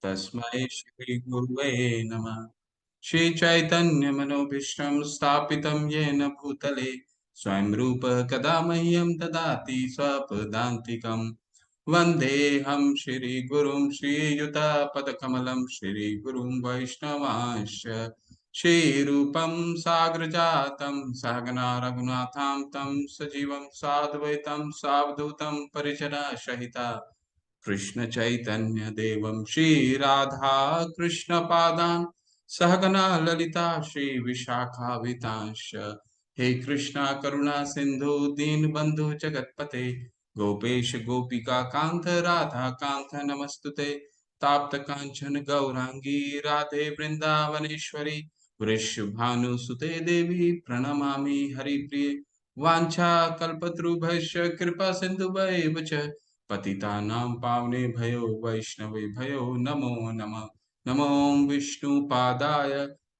तस्मै श्री गुरुवे नमः। श्री चैतन्य मनोभीष्टं स्थापितं येन भूतले स्वयं रूप कदा मह्यं ददाति स्वपदान्तिकम्। वन्देऽहं श्रीगुरुं श्रीयुतापदकमलं श्रीगुरुं वैष्णवांश्च श्रीरूपं साग्रजातं सहगना रघुनाथां तं सजीवं साद्वैतं सावधूतं परिजनसहिता कृष्ण चैतन्य देवं श्री राधा कृष्ण पादान सहगना ललिता श्री विशाखावितांश। हे कृष्णा करुणा सिंधु दीन बंधु जगतपते गोपेश गोपिका कांत राधा कांत नमस्तुते। ताप्त कांचन गौरांगी राधे वृंदावनेश्वरी वृषभानुसुते देवी प्रणमामि हरिप्रिये। वाञ्छा कल्पतरुभ्यश्च कृपा सिन्धुभैव च पतितानां पावने भयो वैष्णवे भयो नमो नमः। नमो विष्णुपादाय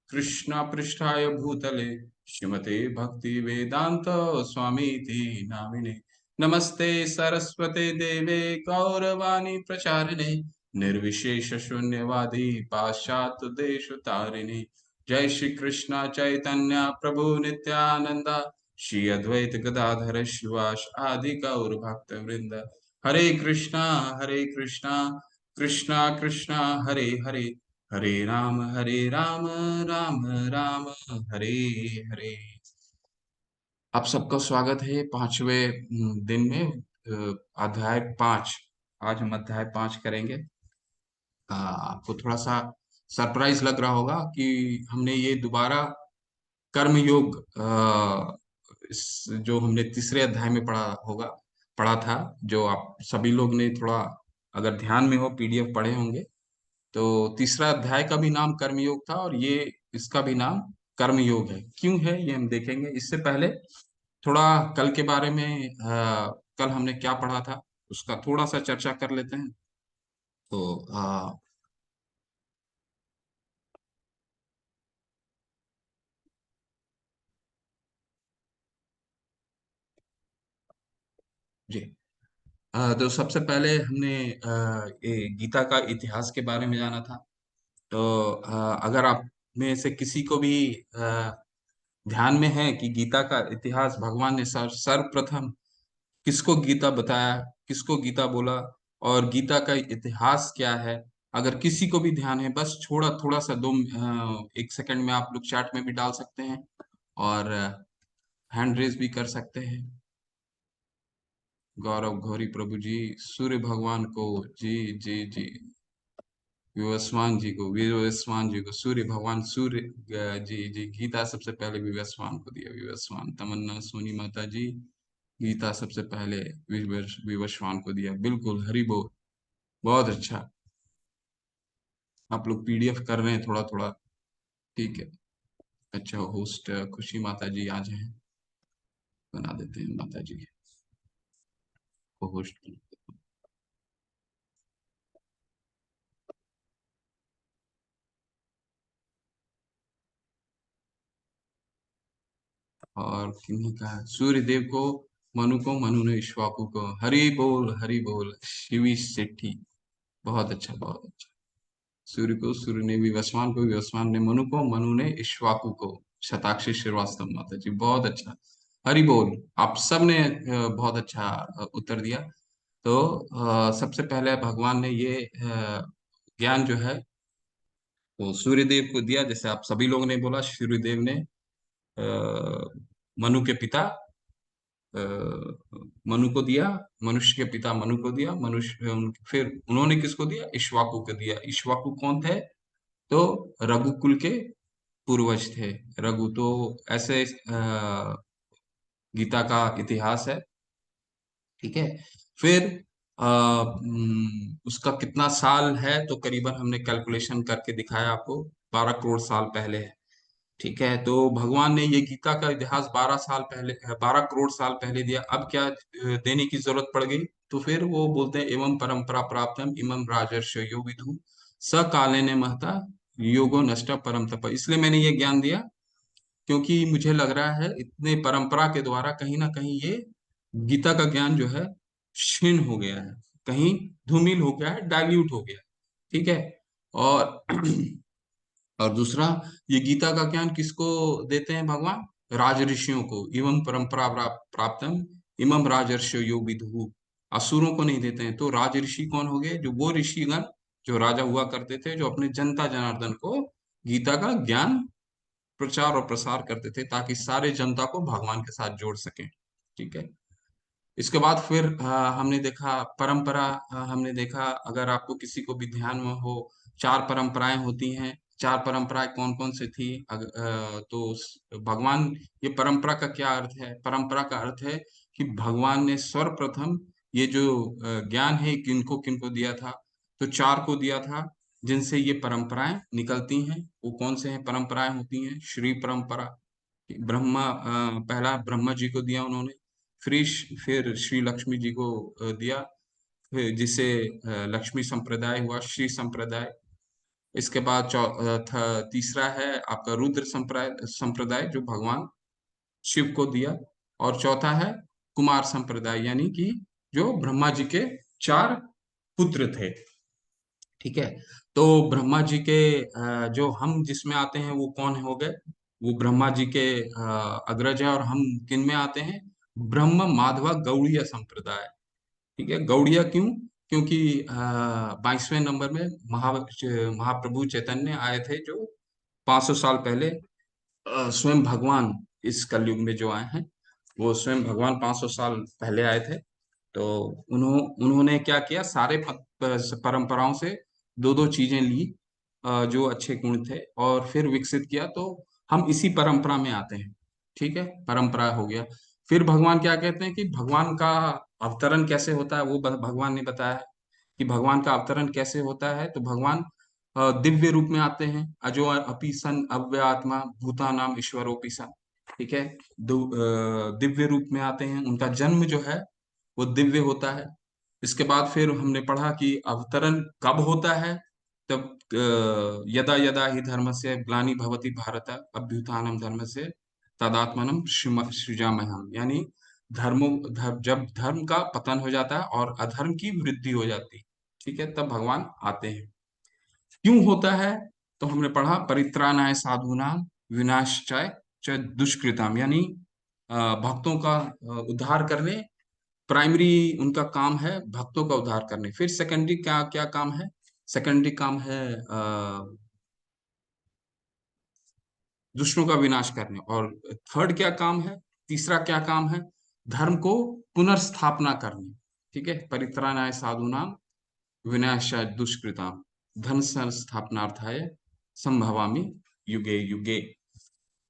कृष्णपृष्ठाय भूतले श्रीमते भक्ति वेदांत स्वामीति नामिने। नमस्ते सरस्वते देवे गौरवाणी प्रचारिणे निर्विशेष शून्यवादी पाश्चात्य देश तारिणे। जय श्री कृष्ण चैतन्य प्रभु नित्यानंद श्री अद्वैत गदाधर शिवास आदि गौर भक्त वृंद। हरे कृष्णा कृष्णा कृष्णा हरे हरे हरे राम राम राम हरे हरे। आप सबका स्वागत है पांचवें दिन में अध्याय 5। आज हम अध्याय 5 करेंगे। आपको थोड़ा सा सरप्राइज लग रहा होगा कि हमने ये दोबारा कर्म योग जो हमने तीसरे अध्याय में पढ़ा था, जो आप सभी लोग ने थोड़ा अगर ध्यान में हो पीडीएफ पढ़े होंगे, तो तीसरा अध्याय का भी नाम कर्मयोग था और ये इसका भी नाम कर्मयोग है। क्यों है ये हम देखेंगे। इससे पहले थोड़ा कल के बारे में कल हमने क्या पढ़ा था उसका थोड़ा सा चर्चा कर लेते हैं। तो जी तो सबसे पहले हमने ये गीता का इतिहास के बारे में जाना था। तो अगर आप में से किसी को भी ध्यान में है कि गीता का इतिहास भगवान ने सर्वप्रथम किसको गीता बताया, किसको गीता बोला और गीता का इतिहास क्या है, अगर किसी को भी ध्यान है बस थोड़ा थोड़ा सा एक सेकंड में आप लोग चैट में भी डाल सकते हैं और हैंड रेज भी कर सकते हैं। गौरव घोरी प्रभु जी, सूर्य भगवान को जी जी जी, विवस्वान जी को सूर्य भगवान सूर्य जी जी, गीता सबसे पहले विवस्वान को दिया। विवस्वान तमन्ना सोनी माता जी, गीता सबसे पहले विवस्वान को दिया। बिल्कुल हरि बोल, बहुत अच्छा। आप लोग पीडीएफ कर रहे हैं थोड़ा थोड़ा, ठीक है। अच्छा, होस्ट खुशी माता जी आज हैं, बना देते हैं माता जी को होस्ट। और किन्हीं का सूर्य देव को, मनु ने इक्ष्वाकु को। हरि बोल हरि बोल। शिवी सेठी, बहुत अच्छा बहुत अच्छा। सूर्य को सूर्य ने, विवस्वान को विवस्वान ने, मनु को मनु ने इक्ष्वाकु को। शताक्षी श्रीवास्तव माता जी, बहुत अच्छा। हरि बोल। आप सब ने बहुत अच्छा उत्तर दिया। तो सबसे पहले भगवान ने ये ज्ञान जो है वो सूर्य देव को दिया। जैसे आप सभी लोगों ने बोला, सूर्य देव ने मनु के पिता अ, मनु को दिया, मनुष्य के पिता मनु को दिया। फिर उन्होंने किसको दिया? इक्ष्वाकु को दिया। इक्ष्वाकु कौन थे? तो रघुकुल के पूर्वज थे। रघु तो ऐसे गीता का इतिहास है, ठीक है। फिर उसका कितना साल है तो करीबन हमने कैलकुलेशन करके दिखाया आपको, 12 करोड़ साल पहले है, ठीक है। तो भगवान ने ये गीता का इतिहास 12 करोड़ साल पहले दिया। अब क्या देने की जरूरत पड़ गई? तो फिर वो बोलते हैं एवं परंपरा प्राप्तम इमं राजर्षि यो विदु स काले ने महता योगो नष्ट परम तप। इसलिए मैंने ये ज्ञान दिया क्योंकि मुझे लग रहा है इतने परंपरा के द्वारा कहीं ना कहीं ये गीता का ज्ञान जो है क्षीण हो गया है, कहीं धूमिल हो गया है, डाइल्यूट हो गया है, ठीक है। और और दूसरा, ये गीता का ज्ञान किसको देते हैं भगवान? राज ऋषियों को। एवं परंपरा प्राप्तम इमम राजर्षि यो विदुहु। असुरों को नहीं देते हैं। तो राज ऋषि कौन हो गए? जो वो ऋषिगण जो राजा हुआ करते थे, जो अपने जनता जनार्दन को गीता का ज्ञान प्रचार और प्रसार करते थे, ताकि सारे जनता को भगवान के साथ जोड़ सकें। ठीक है। इसके बाद फिर हमने देखा परंपरा। हमने देखा, अगर आपको किसी को भी ध्यान में हो, चार परंपराएं होती हैं। चार परंपराएं कौन कौन सी थी? तो भगवान, ये परंपरा का क्या अर्थ है? परंपरा का अर्थ है कि भगवान ने सर्वप्रथम ये जो ज्ञान है किनको किनको दिया था? तो चार को दिया था, जिनसे ये परंपराएं निकलती हैं। वो कौन से हैं परंपराएं होती हैं? श्री परंपरा। पहला ब्रह्मा जी को दिया उन्होंने। फिर श्री लक्ष्मी जी को दिया, फिर जिसे लक्ष्मी संप्रदाय हुआ, श्री संप्रदाय। इसके बाद तीसरा है आपका रुद्र संप्रदाय संप्रदाय, जो भगवान शिव को दिया। और चौथा है कुमार संप्रदाय, यानी कि जो ब्रह्मा जी के चार पुत्र थे। ठीक है। तो ब्रह्मा जी के जो हम जिसमें आते हैं वो कौन हो गए? वो ब्रह्मा जी के अग्रज है। और हम किन में आते हैं? ब्रह्म माधव गौड़ीय संप्रदाय। ठीक है। गौड़िया क्यों? क्योंकि 22वें नंबर में महाप्रभु चैतन्य आए थे, जो 500 साल पहले स्वयं भगवान इस कलयुग में जो आए हैं, वो स्वयं भगवान 500 साल पहले आए थे। तो उन्होंने क्या किया? सारे परंपराओं से दो दो चीजें ली, जो अच्छे गुण थे, और फिर विकसित किया। तो हम इसी परंपरा में आते हैं। ठीक है। परंपरा हो गया। फिर भगवान क्या कहते हैं कि भगवान का अवतरण कैसे होता है, वो भगवान ने बताया है कि भगवान का अवतरण कैसे होता है। तो भगवान दिव्य रूप में आते हैं। अजो अपि सन अव्यय आत्मा भूतानाम ईश्वरोपि सन। ठीक है। दिव्य रूप में आते हैं। उनका जन्म जो है वो दिव्य होता है। इसके बाद फिर हमने पढ़ा कि अवतरण कब होता है? तब यदा यदा ही धर्मस्य ग्लानि भवति भारत अभ्युत्थानम धर्मस्य तदात्मनम सृजाम्यहम्। यानी जब धर्म का पतन हो जाता है और अधर्म की वृद्धि हो जाती है, ठीक है, तब भगवान आते हैं। क्यों होता है? तो हमने पढ़ा परित्राणाय साधूनाम विनाशाय च दुष्कृताम। यानी भक्तों का उद्धार करने, प्राइमरी उनका काम है भक्तों का उद्धार करने। फिर सेकेंडरी क्या क्या काम है? सेकेंडरी काम है दुष्टों का विनाश करने। और थर्ड क्या काम है? तीसरा क्या काम है? धर्म को पुनर्स्थापना करनी। ठीक है। परित्राणाय साधूनाम विनाशाय दुष्कृताम धन संस्थापनार्थाय संभवामि युगे युगे।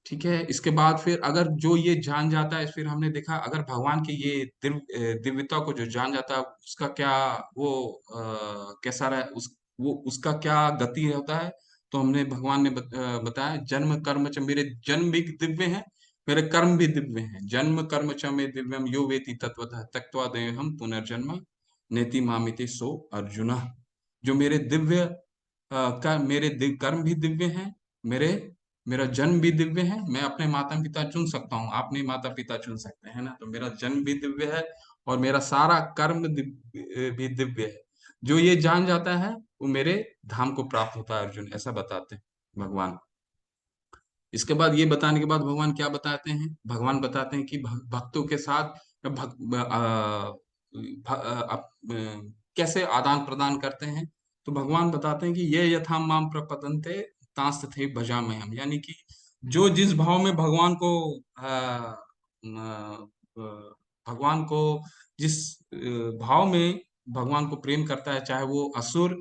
ठीक है। इसके बाद फिर अगर जो ये जान जाता है, फिर हमने देखा अगर भगवान की ये दिव्यता को जो जान जाता है, उसका क्या वो कैसा रहे, वो उसका क्या गति होता है? तो हमने भगवान ने बताया, जन्म कर्म च मेरे जन्म भी दिव्य हैं, मेरे कर्म भी दिव्य हैं। जन्म कर्म च मे दिव्यम यो वेति तत्वतः त्यक्त्वा देहम पुनर्जन्म नेति मामिति सो अर्जुन। जो मेरे दिव्य मेरे कर्म भी दिव्य हैं, मेरे मेरा जन्म भी दिव्य है। मैं अपने माता पिता चुन सकता हूँ, आप नहीं माता पिता चुन सकते हैं ना। तो मेरा जन्म भी दिव्य है और मेरा सारा कर्म भी दिव्य है। जो ये जान जाता है वो मेरे धाम को प्राप्त होता है अर्जुन, ऐसा बताते हैं भगवान। इसके बाद ये बताने के बाद भगवान क्या बताते हैं? भगवान बताते हैं कि भक्तों के साथ कैसे आदान प्रदान करते हैं। तो भगवान बताते हैं कि ये यथा माम प्रपदन्ते तांस थे भजामि हम। यानी कि जो जिस भाव में भगवान को भगवान को जिस भाव में भगवान को प्रेम करता है, चाहे वो असुर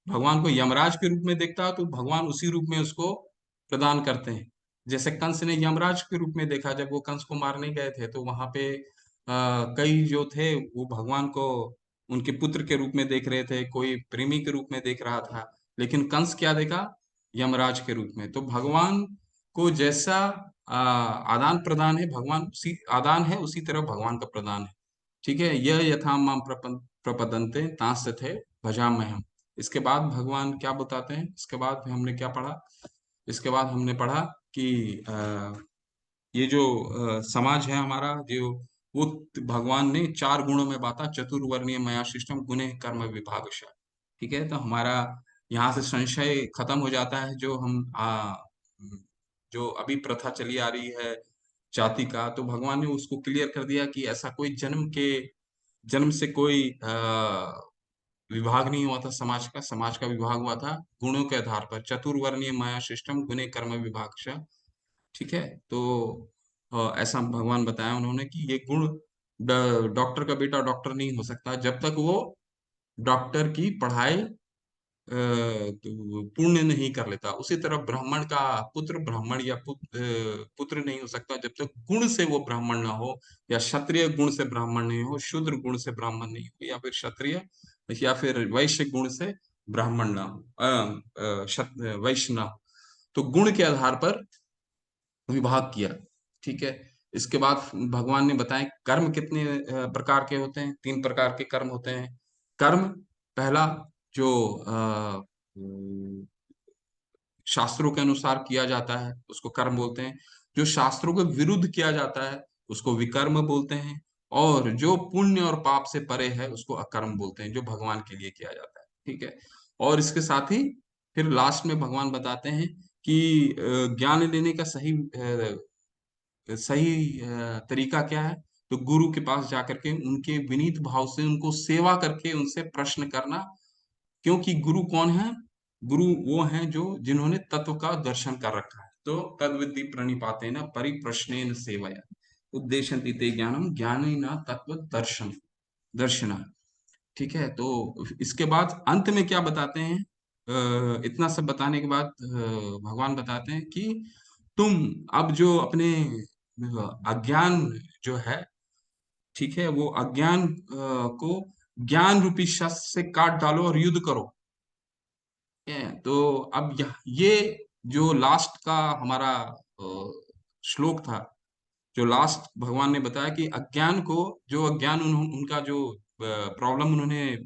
भगवान को यमराज के रूप में देखता है, तो भगवान उसी रूप में उसको प्रदान करते हैं। जैसे कंस ने यमराज के रूप में देखा, जब वो कंस को मारने गए थे, तो वहां पे कई जो थे वो भगवान को उनके पुत्र के रूप में देख रहे थे, कोई प्रेमी के रूप में देख रहा था। लेकिन कंस क्या देखा? यमराज के रूप में। तो भगवान को जैसा आदान प्रदान है, भगवान उसी आदान है, उसी तरह भगवान का प्रदान है। ठीक है। यह यथा माम प्रपदन्ते तांस थे भजाम्यहम्। इसके बाद भगवान क्या बताते हैं? इसके बाद हमने क्या पढ़ा? इसके बाद हमने पढ़ा कि ये जो समाज है हमारा, जो वो भगवान ने चार गुणों में बांटा। चतुर्वर्णीय मया सृष्टम गुणे कर्म विभागशः। ठीक है। तो हमारा यहाँ से संशय खत्म हो जाता है, जो अभी प्रथा चली आ रही है जाति का, तो भगवान ने उसको क्लियर कर दिया कि ऐसा कोई जन्म से कोई विभाग नहीं हुआ था समाज का विभाग हुआ था गुणों के आधार पर, चतुर्वर्णीय माया सिस्टम गुणे कर्म विभाग। ठीक है। तो ऐसा भगवान बताया उन्होंने कि ये गुण, डॉक्टर का बेटा डॉक्टर नहीं हो सकता जब तक वो डॉक्टर की पढ़ाई तो पूर्ण नहीं कर लेता। उसी तरह ब्राह्मण का पुत्र ब्राह्मण या पुत्र नहीं हो सकता जब तक गुण से वो ब्राह्मण ना हो, या क्षत्रिय गुण से ब्राह्मण नहीं हो, शूद्र गुण से ब्राह्मण नहीं हो, या फिर क्षत्रिय या फिर वैश्य गुण से ब्राह्मण ना हो, वैश्य ना हो। तो गुण के आधार पर विभाग किया। ठीक है। इसके बाद भगवान ने बताया कर्म कितने प्रकार के होते हैं। 3 प्रकार के कर्म होते हैं। कर्म पहला, जो शास्त्रों के अनुसार किया जाता है उसको कर्म बोलते हैं। जो शास्त्रों के विरुद्ध किया जाता है उसको विकर्म बोलते हैं। और जो पुण्य और पाप से परे है उसको अकर्म बोलते हैं, जो भगवान के लिए किया जाता है। ठीक है। और इसके साथ ही फिर लास्ट में भगवान बताते हैं कि ज्ञान लेने का सही तरीका क्या है। तो गुरु के पास जाकर के उनके विनीत भाव से उनको सेवा करके उनसे प्रश्न करना। क्योंकि गुरु कौन है? गुरु वो हैं जो जिन्होंने तत्व का दर्शन कर रखा है। तो तद्विद्धि प्रणिपातेन परिप्रश्नेन सेवया उद्देश्यन्ति ते ज्ञानम ज्ञानेन तत्व दर्शना। ठीक है। तो इसके बाद अंत में क्या बताते हैं? इतना सब बताने के बाद भगवान बताते हैं कि तुम अब जो अपने अज्ञान जो है, ठीक है, वो अज्ञान को ज्ञान रूपी शस्त्र से काट डालो और युद्ध करो। तो अब ये जो लास्ट का हमारा श्लोक था, जो लास्ट भगवान ने बताया कि अज्ञान को, जो अज्ञान उनका जो प्रॉब्लम उन्होंने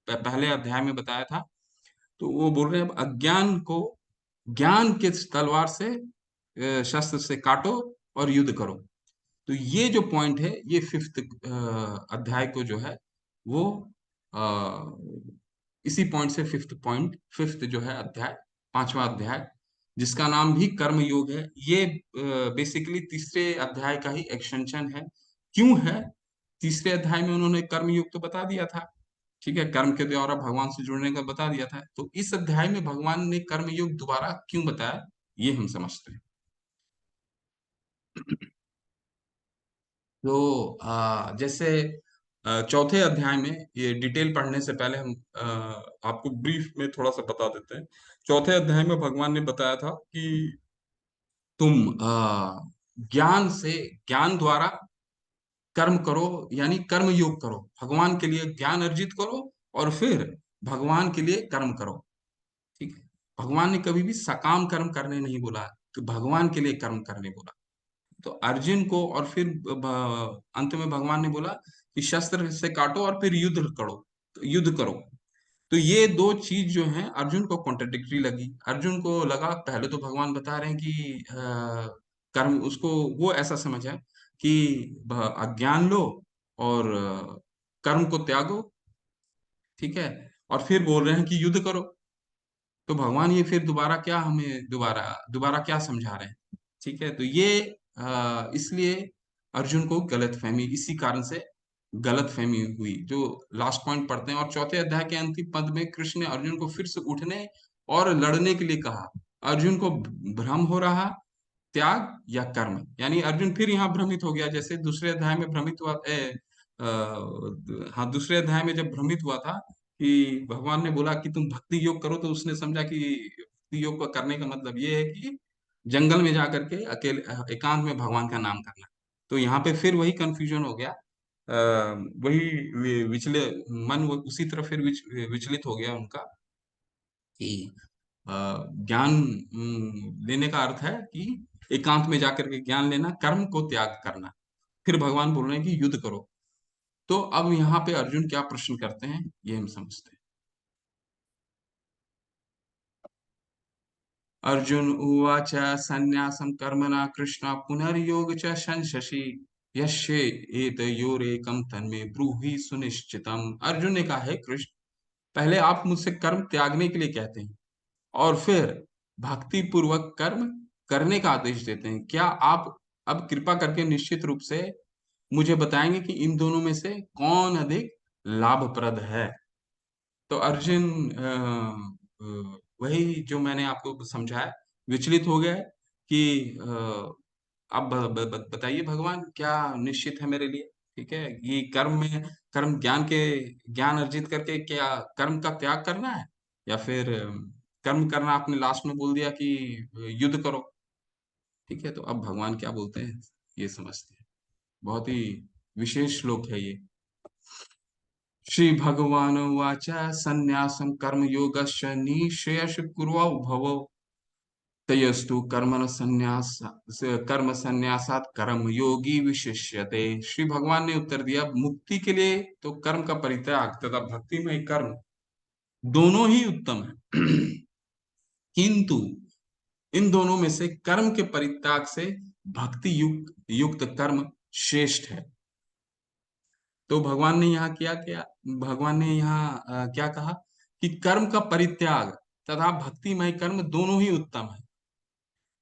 पहले अध्याय में बताया था, तो वो बोल रहे हैं अब अज्ञान को ज्ञान के तलवार से, शस्त्र से काटो और युद्ध करो। तो ये जो पॉइंट है, ये 5th अध्याय को जो है वो इसी पॉइंट से 5th जो है अध्याय, 5वां अध्याय, जिसका नाम भी कर्म योग है, ये बेसिकली तीसरे अध्याय का ही एक्सटेंशन है। क्यों है? तीसरे अध्याय में उन्होंने कर्म योग तो बता दिया था, ठीक है, कर्म के द्वारा भगवान से जुड़ने का बता दिया था। तो इस अध्याय में भगवान ने कर्म योग दोबारा क्यों बताया, ये हम समझते हैं। तो जैसे चौथे अध्याय में, ये डिटेल पढ़ने से पहले हम आपको ब्रीफ में थोड़ा सा बता देते हैं। चौथे अध्याय में भगवान ने बताया था कि तुम ज्ञान द्वारा कर्म करो, यानी कर्म योग करो, भगवान के लिए ज्ञान अर्जित करो और फिर भगवान के लिए कर्म करो। ठीक है। भगवान ने कभी भी सकाम कर्म करने नहीं बोला, कि भगवान के लिए कर्म करने बोला। तो अर्जुन को, और फिर अंत में भगवान ने बोला कि शस्त्र से काटो और फिर युद्ध करो। तो ये दो चीज जो हैं अर्जुन को कॉन्ट्रडिक्टरी लगी। अर्जुन को लगा, पहले तो भगवान बता रहे हैं कि कर्म, उसको वो ऐसा समझा कि अज्ञान लो और कर्म को त्यागो। ठीक है। और फिर बोल रहे हैं कि युद्ध करो। तो भगवान ये फिर दोबारा क्या हमें दोबारा दोबारा क्या समझा रहे हैं? ठीक है। तो ये इसलिए अर्जुन को गलतफहमी, इसी कारण से गलतफहमी हुई, जो लास्ट पॉइंट पढ़ते हैं। और चौथे अध्याय के अंतिम पद में कृष्ण ने अर्जुन को फिर से उठने और लड़ने के लिए कहा। अर्जुन को भ्रम हो रहा, त्याग या कर्म, यानी अर्जुन फिर यहाँ भ्रमित हो गया, जैसे दूसरे अध्याय में भ्रमित हुआ। हाँ, दूसरे अध्याय में जब भ्रमित हुआ था कि भगवान ने बोला कि तुम भक्ति योग करो, तो उसने समझा कि भक्ति योग को करने का मतलब ये है कि जंगल में जाकर के अकेले एकांत में भगवान का नाम करना। तो यहाँ पे फिर वही कंफ्यूजन हो गया। वही विचले मन उसी तरह फिर विचलित हो गया उनका कि अ, ज्ञान लेने का अर्थ है कि एकांत में जाकर के ज्ञान लेना, कर्म को त्याग करना। फिर भगवान बोल रहे हैं कि युद्ध करो। तो अब यहाँ पे अर्जुन क्या प्रश्न करते हैं, ये हम समझते हैं। अर्जुन उवाच संन्यासं कर्मणा कृष्ण पुनर्योग च संशसि यस्य एतयोरेकं तन्मे ब्रूहि सुनिश्चितम। अर्जुन ने कहा है कृष्ण, पहले आप मुझसे कर्म त्यागने के लिए कहते हैं और फिर भक्ति पूर्वक कर्म करने का आदेश देते हैं। क्या आप अब कृपा करके निश्चित रूप से मुझे बताएंगे कि इन दोनों में से कौन अधिक लाभप्रद है? तो अर्जुन वही जो मैंने आपको समझाया, विचलित हो गया है कि आप बताइए भगवान, क्या निश्चित है मेरे लिए? ठीक है, ये कर्म ज्ञान अर्जित करके क्या कर्म का त्याग करना है, या फिर कर्म करना? आपने लास्ट में बोल दिया कि युद्ध करो। ठीक है, तो अब भगवान क्या बोलते हैं ये समझते हैं। बहुत ही विशेष श्लोक है ये। श्री भगवान उवाच संन्यासं कर्मयोगश्च निःश्रेयस कुर्वो भवो तयस्तु कर्म संन्यासात कर्म योगी विशिष्यते। श्री भगवान ने उत्तर दिया, मुक्ति के लिए तो कर्म का परित्याग तथा भक्ति में कर्म दोनों ही उत्तम है। किंतु इन दोनों में से कर्म के परित्याग से भक्ति युक्त कर्म श्रेष्ठ है। तो भगवान ने यहाँ क्या किया? भगवान ने यहाँ क्या कहा कि कर्म का परित्याग तथा भक्तिमय कर्म दोनों ही उत्तम है,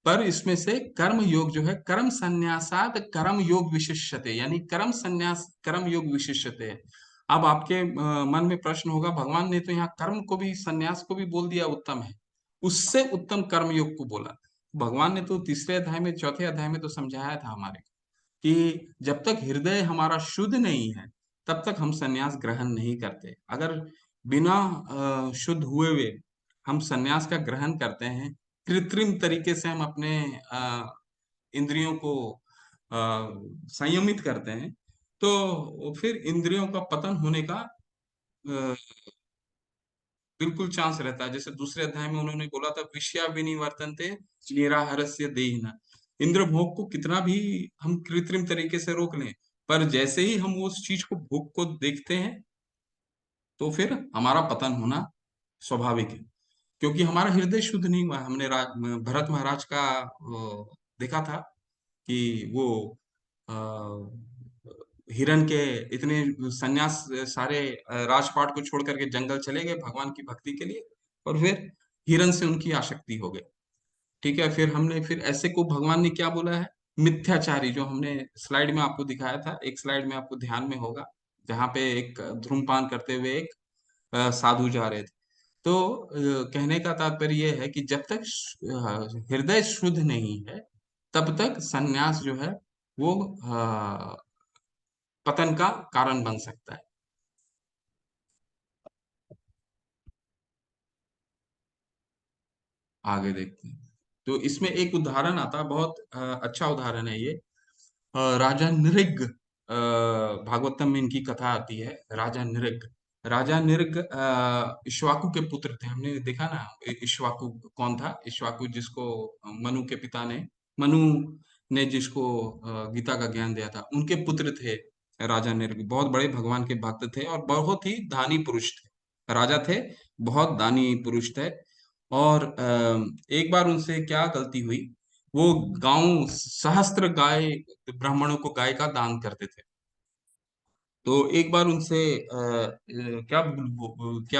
पर इसमें से कर्म योग जो है, कर्म संन्यासात कर्म योग विशिष्यते, यानी कर्म संन्यास कर्म योग विशिष्यते। अब आपके मन में प्रश्न होगा, भगवान ने तो यहाँ कर्म को भी संन्यास को भी बोल दिया उत्तम है, उससे उत्तम कर्म योग को बोला। भगवान ने तो तीसरे अध्याय में, चौथे अध्याय में तो समझाया था हमारे कि जब तक हृदय हमारा शुद्ध नहीं है तब तक हम सन्यास ग्रहण नहीं करते। अगर बिना शुद्ध हुए हुए हम सन्यास का ग्रहण करते हैं, कृत्रिम तरीके से हम अपने इंद्रियों को संयमित करते हैं, तो फिर इंद्रियों का पतन होने का बिल्कुल चांस रहता है। जैसे दूसरे अध्याय में उन्होंने बोला था, विषया विनिवर्तन्ते निराहारस्य देहिनः। इंद्र भोग को कितना भी हम कृत्रिम तरीके से रोक लें, पर जैसे ही हम उस चीज को, भोग को देखते हैं, तो फिर हमारा पतन होना स्वाभाविक है, क्योंकि हमारा हृदय शुद्ध नहीं हुआ। हमने भरत महाराज का देखा था कि वो अ, हिरण के इतने सन्यास, सारे राजपाट को छोड़ करके जंगल चले गए भगवान की भक्ति के लिए, और फिर हिरण से उनकी आसक्ति हो गई। ठीक है, फिर हमने फिर ऐसे को भगवान ने क्या बोला है? मिथ्याचारी, जो हमने स्लाइड में आपको दिखाया था, एक स्लाइड में आपको ध्यान में होगा, जहाँ पे एक धूम्रपान करते हुए एक साधु जा रहे थे। तो कहने का तात्पर्य यह है कि जब तक हृदय शुद्ध नहीं है, तब तक सन्यास जो है वो पतन का कारण बन सकता है। आगे देखते हैं। तो इसमें एक उदाहरण आता है, बहुत अच्छा उदाहरण है ये। राजा नृग, भागवतम में इनकी कथा आती है। राजा नृग इक्ष्वाकु के पुत्र थे। हमने देखा ना, इक्ष्वाकु कौन था? इक्ष्वाकु जिसको मनु के पिता ने, मनु ने जिसको गीता का ज्ञान दिया था, उनके पुत्र थे राजा नृग। बहुत बड़े भगवान के भक्त थे और बहुत ही दानी पुरुष थे, राजा थे, बहुत दानी पुरुष थे। और एक बार उनसे क्या गलती हुई, वो गांव सहस्त्र गाय, ब्राह्मणों को गाय का दान करते थे। तो एक बार उनसे क्या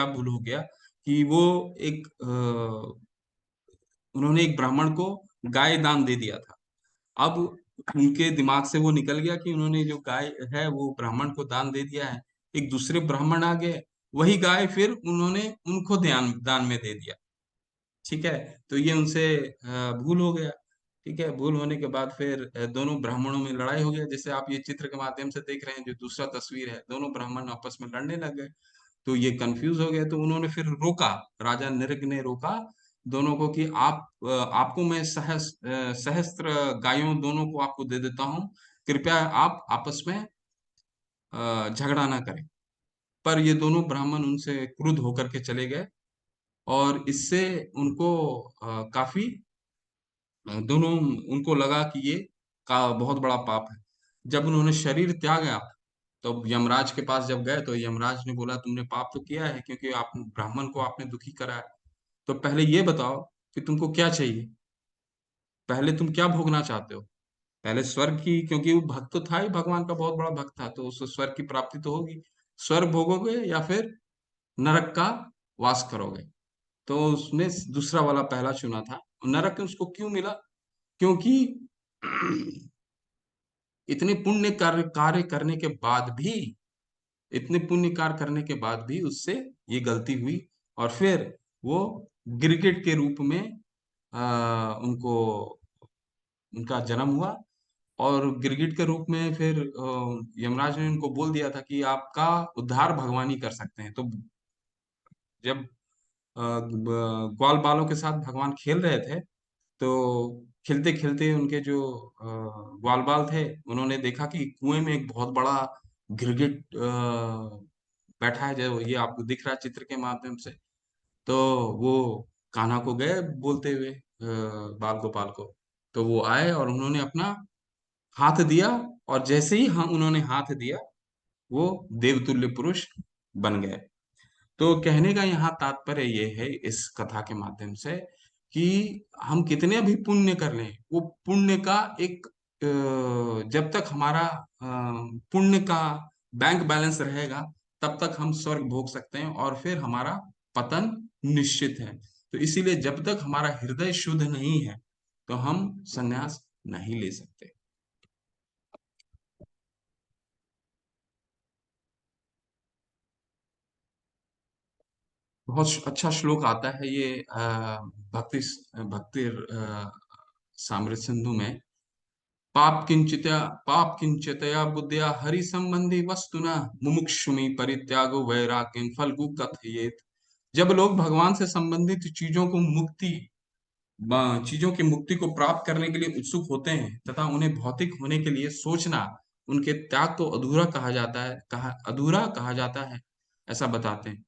भूल हो गया कि वो एक उन्होंने एक ब्राह्मण को गाय दान दे दिया था। अब उनके दिमाग से वो निकल गया कि उन्होंने जो गाय है वो ब्राह्मण को दान दे दिया है। एक दूसरे ब्राह्मण आ गए, वही गाय फिर उन्होंने उनको दान में दे दिया। ठीक है, तो ये उनसे भूल हो गया। ठीक है, भूल होने के बाद फिर दोनों ब्राह्मणों में लड़ाई हो गया। जैसे आप ये चित्र के माध्यम से देख रहे हैं, जो दूसरा तस्वीर है, दोनों ब्राह्मण आपस में लड़ने लग गए। तो ये कंफ्यूज हो गए, तो उन्होंने फिर रोका, राजा नृग ने रोका दोनों को कि आपको मैं सहस्त्र गायों दोनों को आपको दे देता हूँ, कृपया आप आपस में झगड़ा ना करें। पर ये दोनों ब्राह्मण उनसे क्रुद्ध होकर के चले गए, और इससे उनको काफी दोनों उनको लगा कि ये का बहुत बड़ा पाप है। जब उन्होंने शरीर त्यागा, तो यमराज के पास जब गए, तो यमराज ने बोला, तुमने पाप तो किया है, क्योंकि आप ब्राह्मण को आपने दुखी करा है। तो पहले ये बताओ कि तुमको क्या चाहिए, पहले तुम क्या भोगना चाहते हो? पहले स्वर्ग की, क्योंकि वो भक्त तो था ही, भगवान का बहुत बड़ा भक्त था, तो उस स्वर्ग की प्राप्ति तो होगी। स्वर्ग भोगोगे या फिर नरक का वास करोगे। तो उसने दूसरा वाला पहला चुना था। नरक उसको क्यों मिला? क्योंकि इतने पुण्य कार्य करने के बाद भी, इतने पुण्य कार्य करने के बाद भी उससे ये गलती हुई, और फिर वो गिरगिट के रूप में उनको, उनका जन्म हुआ। और गिरगिट के रूप में फिर यमराज ने उनको बोल दिया था कि आपका उद्धार भगवान ही कर सकते हैं। तो जब ग्वाल बालों के साथ भगवान खेल रहे थे, तो खेलते खेलते उनके जो ग्वाल बाल थे, उन्होंने देखा कि कुएं में एक बहुत बड़ा गिरगिट बैठा है, जो ये आपको दिख रहा है चित्र के माध्यम से। तो वो कान्हा को गए बोलते हुए, बाल गोपाल को। तो वो आए और उन्होंने अपना हाथ दिया, और जैसे ही हम उन्होंने हाथ दिया, वो देवतुल्य पुरुष बन गए। तो कहने का यहाँ तात्पर्य ये है इस कथा के माध्यम से, कि हम कितने भी पुण्य कर लें, वो पुण्य का एक जब तक हमारा पुण्य का बैंक बैलेंस रहेगा, तब तक हम स्वर्ग भोग सकते हैं, और फिर हमारा पतन निश्चित है। तो इसीलिए जब तक हमारा हृदय शुद्ध नहीं है, तो हम संन्यास नहीं ले सकते। बहुत अच्छा श्लोक आता है ये, भक्ति भक्ति सामृत सिंधु में। पाप किंचितया बुद्धिया हरि संबंधी वस्तुना मुमुक्षुमि परित्यागो वैराग्यं फल्गु कथयेत। जब लोग भगवान से संबंधित चीजों की मुक्ति को प्राप्त करने के लिए उत्सुक होते हैं, तथा उन्हें भौतिक होने के लिए सोचना उनके त्याग को अधूरा कहा जाता है, ऐसा बताते हैं।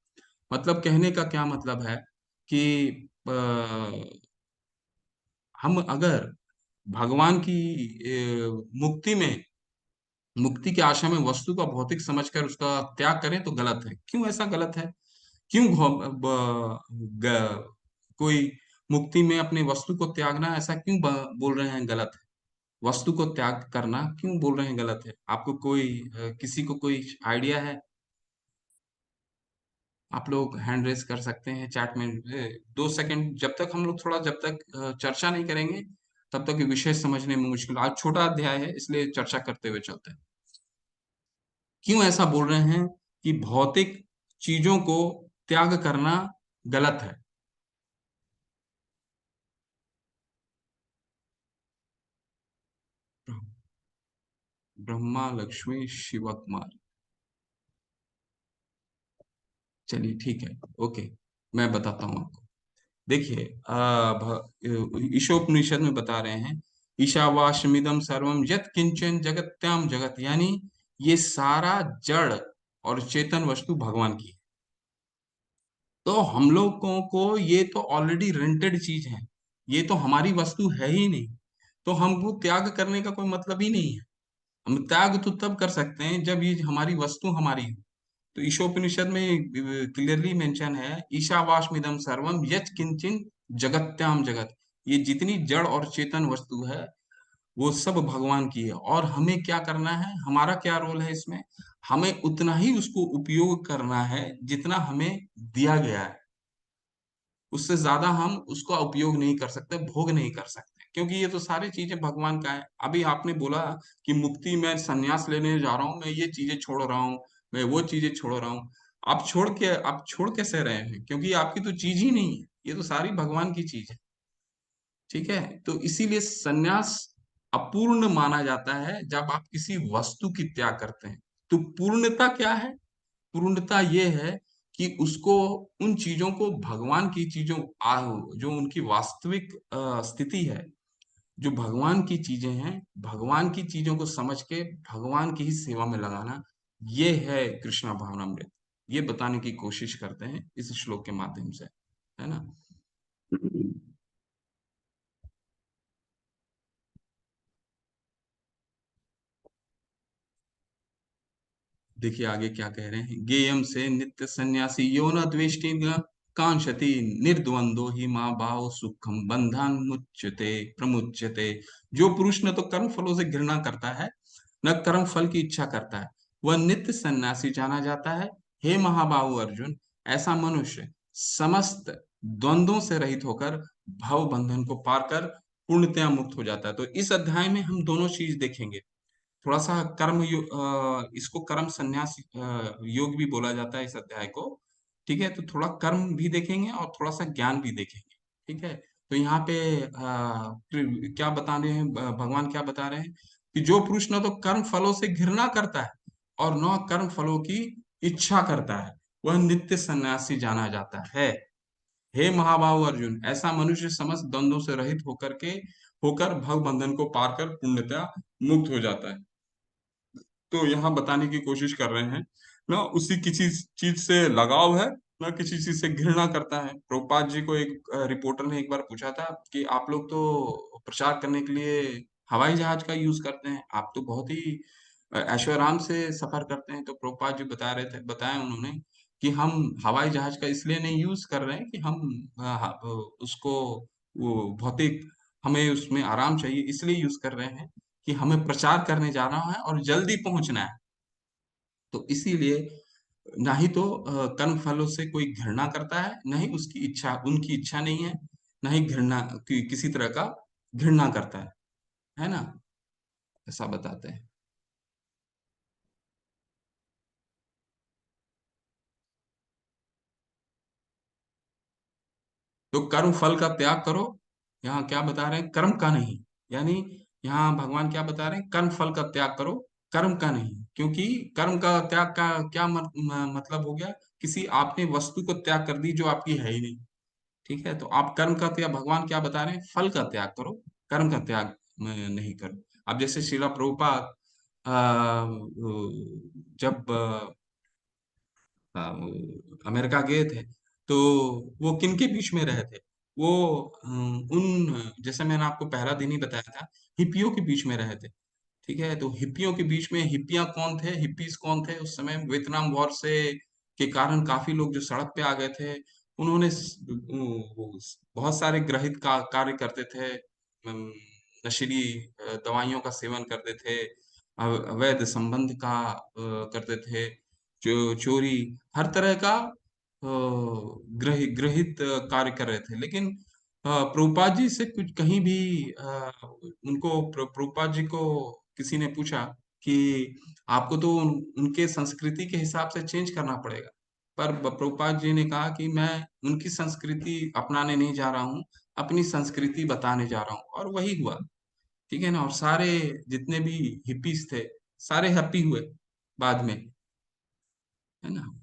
मतलब कहने का क्या मतलब है कि अ, हम अगर भगवान की मुक्ति की आशा में वस्तु का भौतिक समझकर उसका त्याग करें, तो गलत है। क्यों ऐसा गलत है? क्यों कोई मुक्ति में अपने वस्तु को त्यागना, ऐसा क्यों बोल रहे हैं गलत है? वस्तु को त्याग करना क्यों बोल रहे हैं गलत है? आपको कोई किसी को कोई आइडिया है? आप लोग हैंड रेज कर सकते हैं चैट में। 2 सेकंड, जब तक चर्चा नहीं करेंगे, तब तक ये विषय समझने में मुश्किल। आज छोटा अध्याय है, इसलिए चर्चा करते हुए चलते हैं। क्यों ऐसा बोल रहे हैं कि भौतिक चीजों को त्याग करना गलत है? ब्रह्मा लक्ष्मी शिव कुमार। चलिए ठीक है, ओके, मैं बताता हूँ आपको। देखिए, ईशोपनिषद में बता रहे हैं, ईशावास्यमिदं सर्वम यत् किंचन जगत्याम जगत, यानी ये सारा जड़ और चेतन वस्तु भगवान की है। तो हम लोगों को ये तो ऑलरेडी रेंटेड चीज है, ये तो हमारी वस्तु है ही नहीं। तो हमको त्याग करने का कोई मतलब ही नहीं है। हम त्याग तो तब कर सकते हैं जब ये हमारी वस्तु हमारी हो। तो ईशोपनिषद में क्लियरली मेंशन है, ईशावास्यमिदं सर्वम यत् किंचिन जगत्याम जगत। ये जितनी जड़ और चेतन वस्तु है, वो सब भगवान की है। और हमें क्या करना है, हमारा क्या रोल है इसमें? हमें उतना ही उसको उपयोग करना है जितना हमें दिया गया है। उससे ज्यादा हम उसका उपयोग नहीं कर सकते, भोग नहीं कर सकते, क्योंकि ये तो सारी चीजें भगवान का है। अभी आपने बोला कि मुक्ति में संन्यास लेने जा रहा हूँ, मैं ये चीजें छोड़ रहा हूँ, मैं वो चीजें छोड़ रहा हूँ। आप छोड़ कैसे रहे हैं? क्योंकि आपकी तो चीज ही नहीं है, ये तो सारी भगवान की चीज है। ठीक है, तो इसीलिए संन्यास अपूर्ण माना जाता है जब आप किसी वस्तु की त्याग करते हैं। तो पूर्णता क्या है? पूर्णता ये है कि उसको, उन चीजों को, भगवान की चीजों, जो उनकी वास्तविक स्थिति है, जो भगवान की चीजें हैं, भगवान की चीजों को समझ के भगवान की ही सेवा में लगाना, ये है कृष्णा भावनामृत। ये बताने की कोशिश करते हैं इस श्लोक के माध्यम से, है ना। देखिए आगे क्या कह रहे हैं, गेयम से नित्य सन्यासी यो न द्वेष्टि न कांक्षति निर्द्वंदो ही माँ भाव सुखम बंधन मुच्यते प्रमुच्यते। जो पुरुष न तो कर्म फलों से घृणा करता है, न कर्म फल की इच्छा करता है, वह नित्य सन्यासी जाना जाता है। हे महाबाहु अर्जुन, ऐसा मनुष्य समस्त द्वंद्वों से रहित होकर भव बंधन को पार कर पूर्णतया मुक्त हो जाता है। तो इस अध्याय में हम दोनों चीज देखेंगे। थोड़ा सा इसको कर्म संन्यास योग भी बोला जाता है इस अध्याय को। ठीक है, तो थोड़ा कर्म भी देखेंगे और थोड़ा सा ज्ञान भी देखेंगे। ठीक है, तो यहाँ पे क्या बता रहे हैं, भगवान क्या बता रहे हैं कि जो पुरुष न तो कर्म फलों से घृणा करता है और न कर्म फलों की इच्छा करता है, वह नित्य सन्यासी जाना जाता है। हे महाबाहु अर्जुन, ऐसा मनुष्य समस्त द्वंद्वों से रहित होकर भव बंधन को पार कर पूर्णतया मुक्त हो जाता है। तो यहाँ बताने की कोशिश कर रहे हैं ना, उसी किसी चीज से लगाव है, ना किसी चीज से घृणा करता है। प्रभुपाद जी को एक रिपोर्टर ने एक बार पूछा था कि आप लोग तो प्रचार करने के लिए हवाई जहाज का यूज करते हैं, आप तो बहुत ही ऐशो आराम से सफर करते हैं। तो प्रभुपाद जी बताया उन्होंने कि हम हवाई जहाज का इसलिए नहीं यूज कर रहे हैं कि हम उसको वो भौतिक हमें उसमें आराम चाहिए, इसलिए यूज कर रहे हैं कि हमें प्रचार करने जाना है और जल्दी पहुंचना है। तो इसीलिए ना ही तो कर्म फलों से कोई घृणा करता है, ना ही उसकी इच्छा, उनकी इच्छा नहीं है, ना ही किसी तरह का घृणा करता है ना, ऐसा बताते हैं। तो कर्म फल का त्याग करो, यहाँ क्या बता रहे हैं, कर्म का नहीं। यानी यहाँ भगवान क्या बता रहे हैं, कर्म फल का त्याग करो, कर्म का नहीं। क्योंकि कर्म का त्याग का क्या मतलब हो गया, किसी आपने वस्तु को त्याग कर दी जो आपकी है ही नहीं। ठीक है, तो आप कर्म का त्याग, भगवान क्या बता रहे हैं, फल का त्याग करो, कर्म का त्याग नहीं करो। अब जैसे श्रीला प्रभुपाद जब अमेरिका गए थे, तो वो किन के बीच में रहे थे, वो उन जैसे मैंने आपको पहला दिन ही बताया था, हिप्पियों के बीच में रहे थे। ठीक है, तो हिप्पियों के बीच में, हिप्पियां कौन थे, हिप्पीज कौन थे उस समय, वियतनाम वॉर से के कारण काफी लोग जो सड़क पे आ गए थे, उन्होंने बहुत सारे ग्रहित कार्य करते थे, नशीली दवाइयों का सेवन करते थे, अवैध संबंध का करते थे, जो चोरी, हर तरह का ग्रहित कार्य कर रहे थे। लेकिन प्रभुपाद जी से कुछ कहीं भी प्रभुपाद जी को किसी ने पूछा कि आपको तो उनके संस्कृति के हिसाब से चेंज करना पड़ेगा। पर प्रभुपाद जी ने कहा कि मैं उनकी संस्कृति अपनाने नहीं जा रहा हूँ, अपनी संस्कृति बताने जा रहा हूँ, और वही हुआ। ठीक है ना, और सारे जितने भी हिप्पीज थे, सारे हैप्पी हुए बाद में, है ना।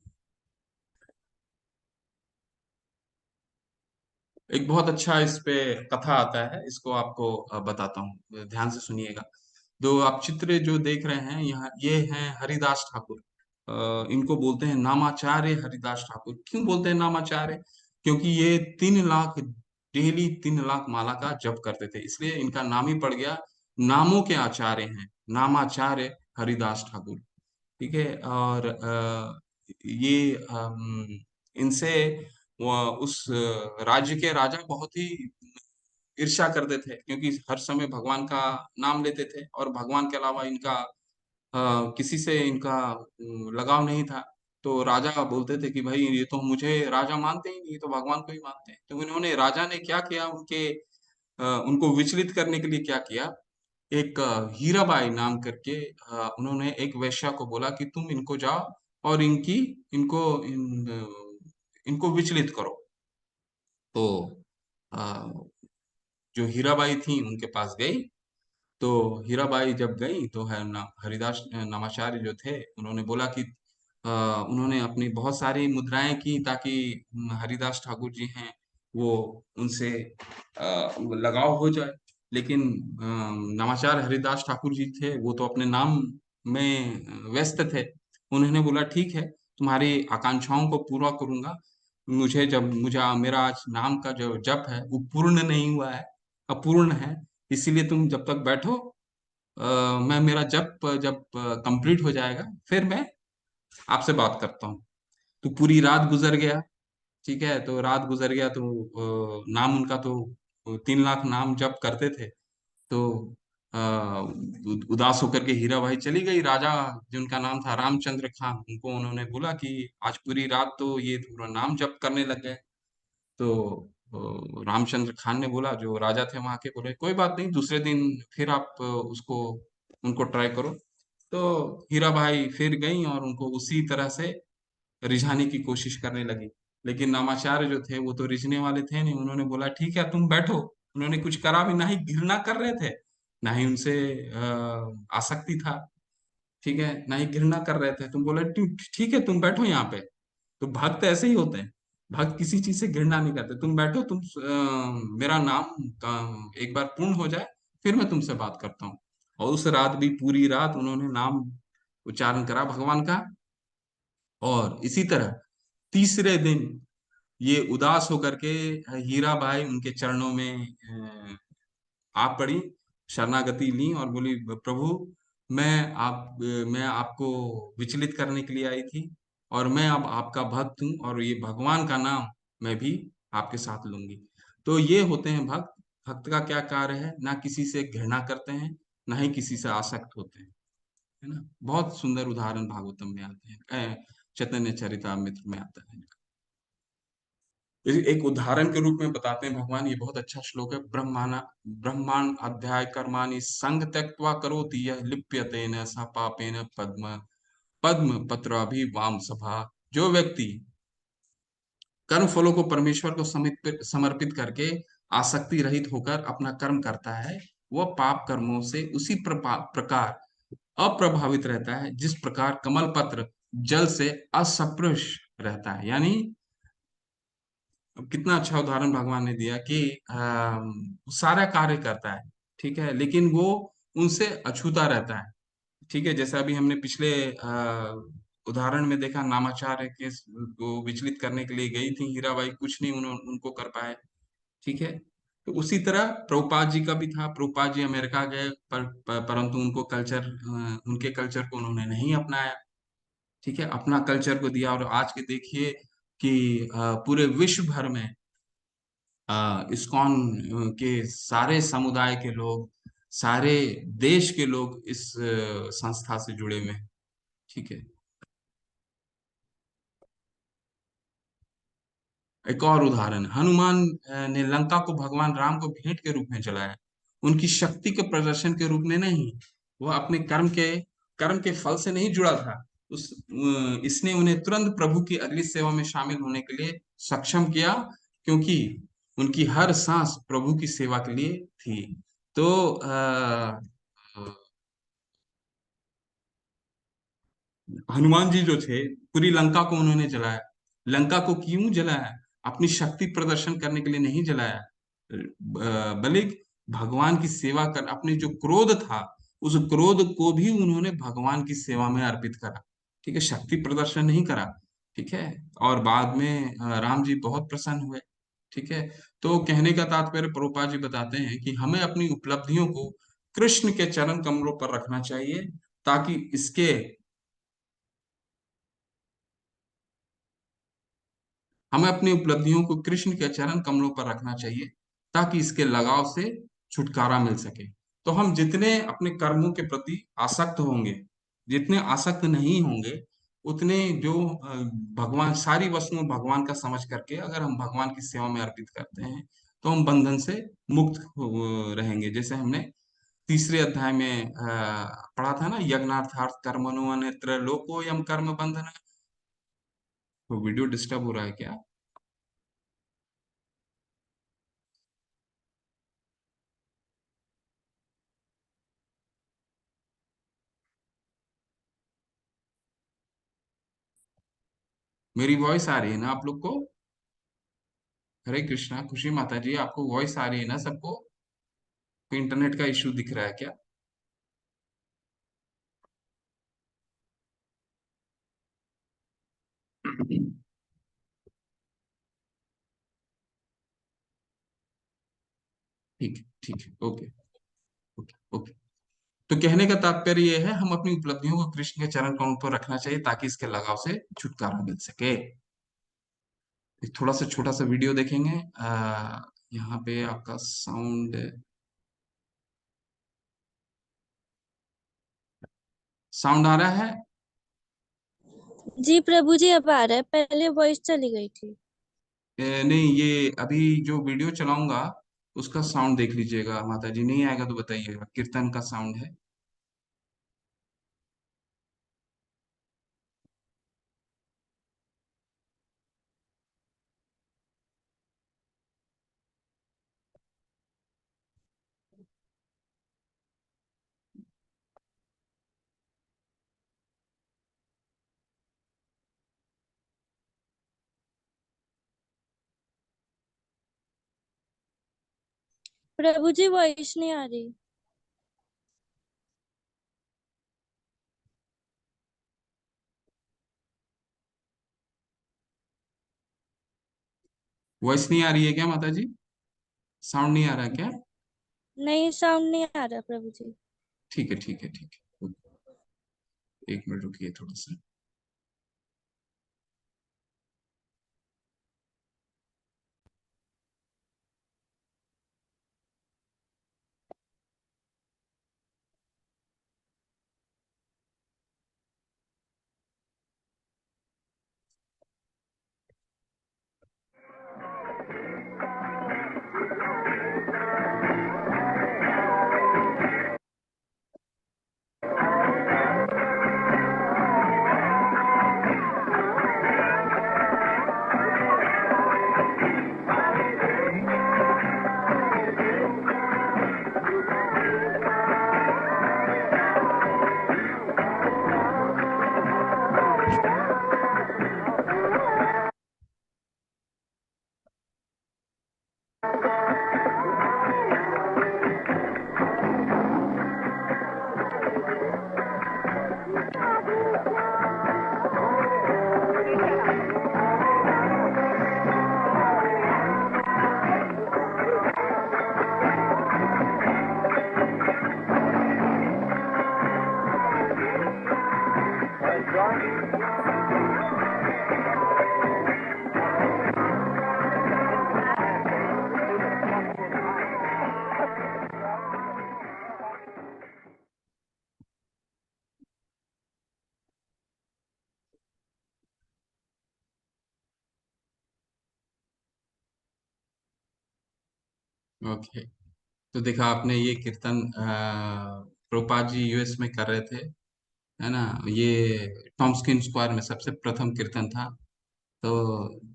एक बहुत अच्छा इस पे कथा आता है, इसको आपको बताता हूँ, ध्यान से सुनिएगा। जो आप चित्र जो देख रहे हैं यहाँ, ये हैं हरिदास ठाकुर। इनको बोलते हैं नामाचार्य हरिदास ठाकुर। क्यों बोलते हैं नामाचार्य, क्योंकि ये 3 लाख डेली 3 लाख माला का जप करते थे, इसलिए इनका नाम ही पड़ गया, नामों के आचार्य हैं, नामाचार्य हरिदास ठाकुर। ठीक है, और ये इनसे उस राज्य के राजा बहुत ही ईर्ष्या करते थे, क्योंकि हर समय भगवान का नाम लेते थे और भगवान के अलावा इनका किसी से इनका लगाव नहीं था। तो राजा बोलते थे कि भाई ये तो मुझे राजा मानते ही नहीं, ये तो भगवान को ही मानते हैं। तो इन्होंने, राजा ने क्या किया, उनको विचलित करने के लिए क्या किया, एक हीराबाई नाम करके उन्होंने एक वेश्या को बोला कि तुम इनको जाओ और इनको इनको विचलित करो। तो अ, जो हीराबाई थी उनके पास गई। तो हीराबाई जब गई तो है ना, हरिदास नमाचार्य जो थे, उन्होंने बोला कि उन्होंने अपनी बहुत सारी मुद्राएं की ताकि हरिदास ठाकुर जी हैं वो उनसे लगाव हो जाए। लेकिन नमाचार्य हरिदास ठाकुर जी थे, वो तो अपने नाम में व्यस्त थे। उन्होंने बोला ठीक है, तुम्हारी आकांक्षाओं को पूरा करूंगा। मुझे मेरा आज नाम का जो जप है वो पूर्ण नहीं हुआ है, अपूर्ण है, इसीलिए तुम जब तक बैठो, मैं मेरा जब जब कंप्लीट हो जाएगा फिर मैं आपसे बात करता हूँ। तो पूरी रात गुजर गया। ठीक है, तो रात गुजर गया, तो नाम उनका तो 3 लाख नाम जप करते थे। तो अ, उदास होकर के हीराबाई चली गई। राजा, जिनका नाम था रामचंद्र खान, उनको उन्होंने बोला कि आज पूरी रात तो ये पूरा नाम जप करने लग गए। तो रामचंद्र खान ने बोला, जो राजा थे वहां के, बोले कोई बात नहीं, दूसरे दिन फिर आप उसको उनको ट्राई करो। तो हीराबाई फिर गई और उनको उसी तरह से रिझाने की कोशिश करने लगी। लेकिन नामाचार्य जो थे वो तो रिझने वाले थे नहीं। उन्होंने बोला ठीक है, तुम बैठो। उन्होंने कुछ करा भी, ना ही घृणा कर रहे थे, ना ही उनसे आसक्ति था। ठीक है, ना ही घृणा कर रहे थे। तुम बोले ठीक है, तुम बैठो यहाँ पे। तो भक्त ऐसे ही होते हैं, भक्त किसी चीज से घृणा नहीं करते। तुम बैठो, तुम मेरा नाम एक बार पूर्ण हो जाए, फिर मैं तुमसे बात करता हूँ। और उस रात भी, पूरी रात उन्होंने नाम उच्चारण करा भगवान का। और इसी तरह तीसरे दिन ये उदास होकर के हीराबाई उनके चरणों में आ पड़ी, शरणागति ली और बोली, प्रभु, मैं आपको विचलित करने के लिए आई थी, और मैं अब आपका भक्त हूँ, और ये भगवान का नाम मैं भी आपके साथ लूंगी। तो ये होते हैं भक्त। भक्त का क्या कार्य है? ना किसी से घृणा करते हैं, ना ही किसी से आसक्त होते हैं। है ना? बहुत सुंदर उदाहरण भागवतम में आते हैं, चैतन्य चरितामृत में आता है। एक उदाहरण के रूप में बताते हैं भगवान, ये बहुत अच्छा श्लोक है। ब्रह्मांड अध्याय कर्माणि संग त्यक्त्वा करोति यः लिप्यतेन स पापेन पद्म पद्म पत्राभि वाम सभा। जो व्यक्ति कर्म फलों को परमेश्वर को समर्पित करके आसक्ति रहित होकर अपना कर्म करता है, वह पाप कर्मों से उसी प्रकार अप्रभावित रहता है, जिस प्रकार कमल पत्र जल से असपृश रहता है। यानी अब कितना अच्छा उदाहरण भगवान ने दिया कि सारा कार्य करता है, ठीक है, लेकिन वो उनसे अछूता रहता है। ठीक है, जैसा अभी हमने पिछले उदाहरण में देखा, नामाचार्य के को विचलित करने के लिए गई थी हीराबाई, कुछ नहीं उनको कर पाए। ठीक है, तो उसी तरह प्रभुपाद जी का भी था। प्रभुपाद जी अमेरिका गए, परंतु उनके कल्चर को उन्होंने नहीं अपनाया। ठीक है, अपना कल्चर को दिया। और आज के देखिए कि पूरे विश्व भर में इस्कॉन के सारे समुदाय के लोग, सारे देश के लोग इस संस्था से जुड़े हुए हैं। ठीक है, एक और उदाहरण, हनुमान ने लंका को भगवान राम को भेंट के रूप में जलाया, उनकी शक्ति के प्रदर्शन के रूप में नहीं। वह अपने कर्म के फल से नहीं जुड़ा था। इसने उन्हें तुरंत प्रभु की अगली सेवा में शामिल होने के लिए सक्षम किया, क्योंकि उनकी हर सांस प्रभु की सेवा के लिए थी। तो हनुमान जी जो थे, पूरी लंका को उन्होंने जलाया। लंका को क्यों जलाया? अपनी शक्ति प्रदर्शन करने के लिए नहीं जलाया, बल्कि भगवान की सेवा कर, अपने जो क्रोध था, उस क्रोध को भी उन्होंने भगवान की सेवा में अर्पित करा। ठीक है, शक्ति प्रदर्शन नहीं करा। ठीक है, और बाद में राम जी बहुत प्रसन्न हुए। ठीक है, तो कहने का तात्पर्य, प्रभुपाद जी बताते हैं कि हमें अपनी उपलब्धियों को कृष्ण के चरण कमलों पर रखना चाहिए, ताकि इसके हमें अपनी उपलब्धियों को कृष्ण के चरण कमलों पर रखना चाहिए, ताकि इसके लगाव से छुटकारा मिल सके। तो हम जितने अपने कर्मों के प्रति आसक्त होंगे, जितने आसक्त नहीं होंगे, उतने जो भगवान, सारी वस्तुओं भगवान का समझ करके अगर हम भगवान की सेवा में अर्पित करते हैं, तो हम बंधन से मुक्त रहेंगे। जैसे हमने तीसरे अध्याय में पढ़ा था ना, यज्ञार्थार्थ कर्मणो अन्यत्र लोको यम कर्म बंधन। तो वीडियो डिस्टर्ब हो रहा है क्या? मेरी वॉइस आ रही है ना आप लोग को? हरे कृष्णा, खुशी माता जी, आपको वॉइस आ रही है ना सबको? कोई इंटरनेट का इशू दिख रहा है क्या? ठीक है, ठीक है, ओके, ओके, ओके। तो कहने का तात्पर्य ये है, हम अपनी उपलब्धियों को कृष्ण के चरण कमल पर रखना चाहिए, ताकि इसके लगाव से छुटकारा मिल सके। एक थोड़ा सा छोटा सा वीडियो देखेंगे। यहाँ पे आपका साउंड साउंड आ रहा है? जी प्रभु जी, अब आ रहा है, पहले वॉइस चली गई थी। नहीं, ये अभी जो वीडियो चलाऊंगा उसका साउंड देख लीजिएगा माता जी, नहीं आएगा तो बताइएगा, कीर्तन का साउंड है। प्रभु जी, वॉइस नहीं आ रही। वॉइस नहीं आ रही है क्या माता जी? साउंड नहीं आ रहा है क्या? नहीं, साउंड नहीं आ रहा प्रभु जी। ठीक है, ठीक है, ठीक है। एक मिनट रुकिए थोड़ा सा। ओके। तो देखा आपने, ये कीर्तन प्रभुपाद जी यूएस में कर रहे थे, है ना? ये टॉम्स्किन स्क्वायर में सबसे प्रथम कीर्तन था। तो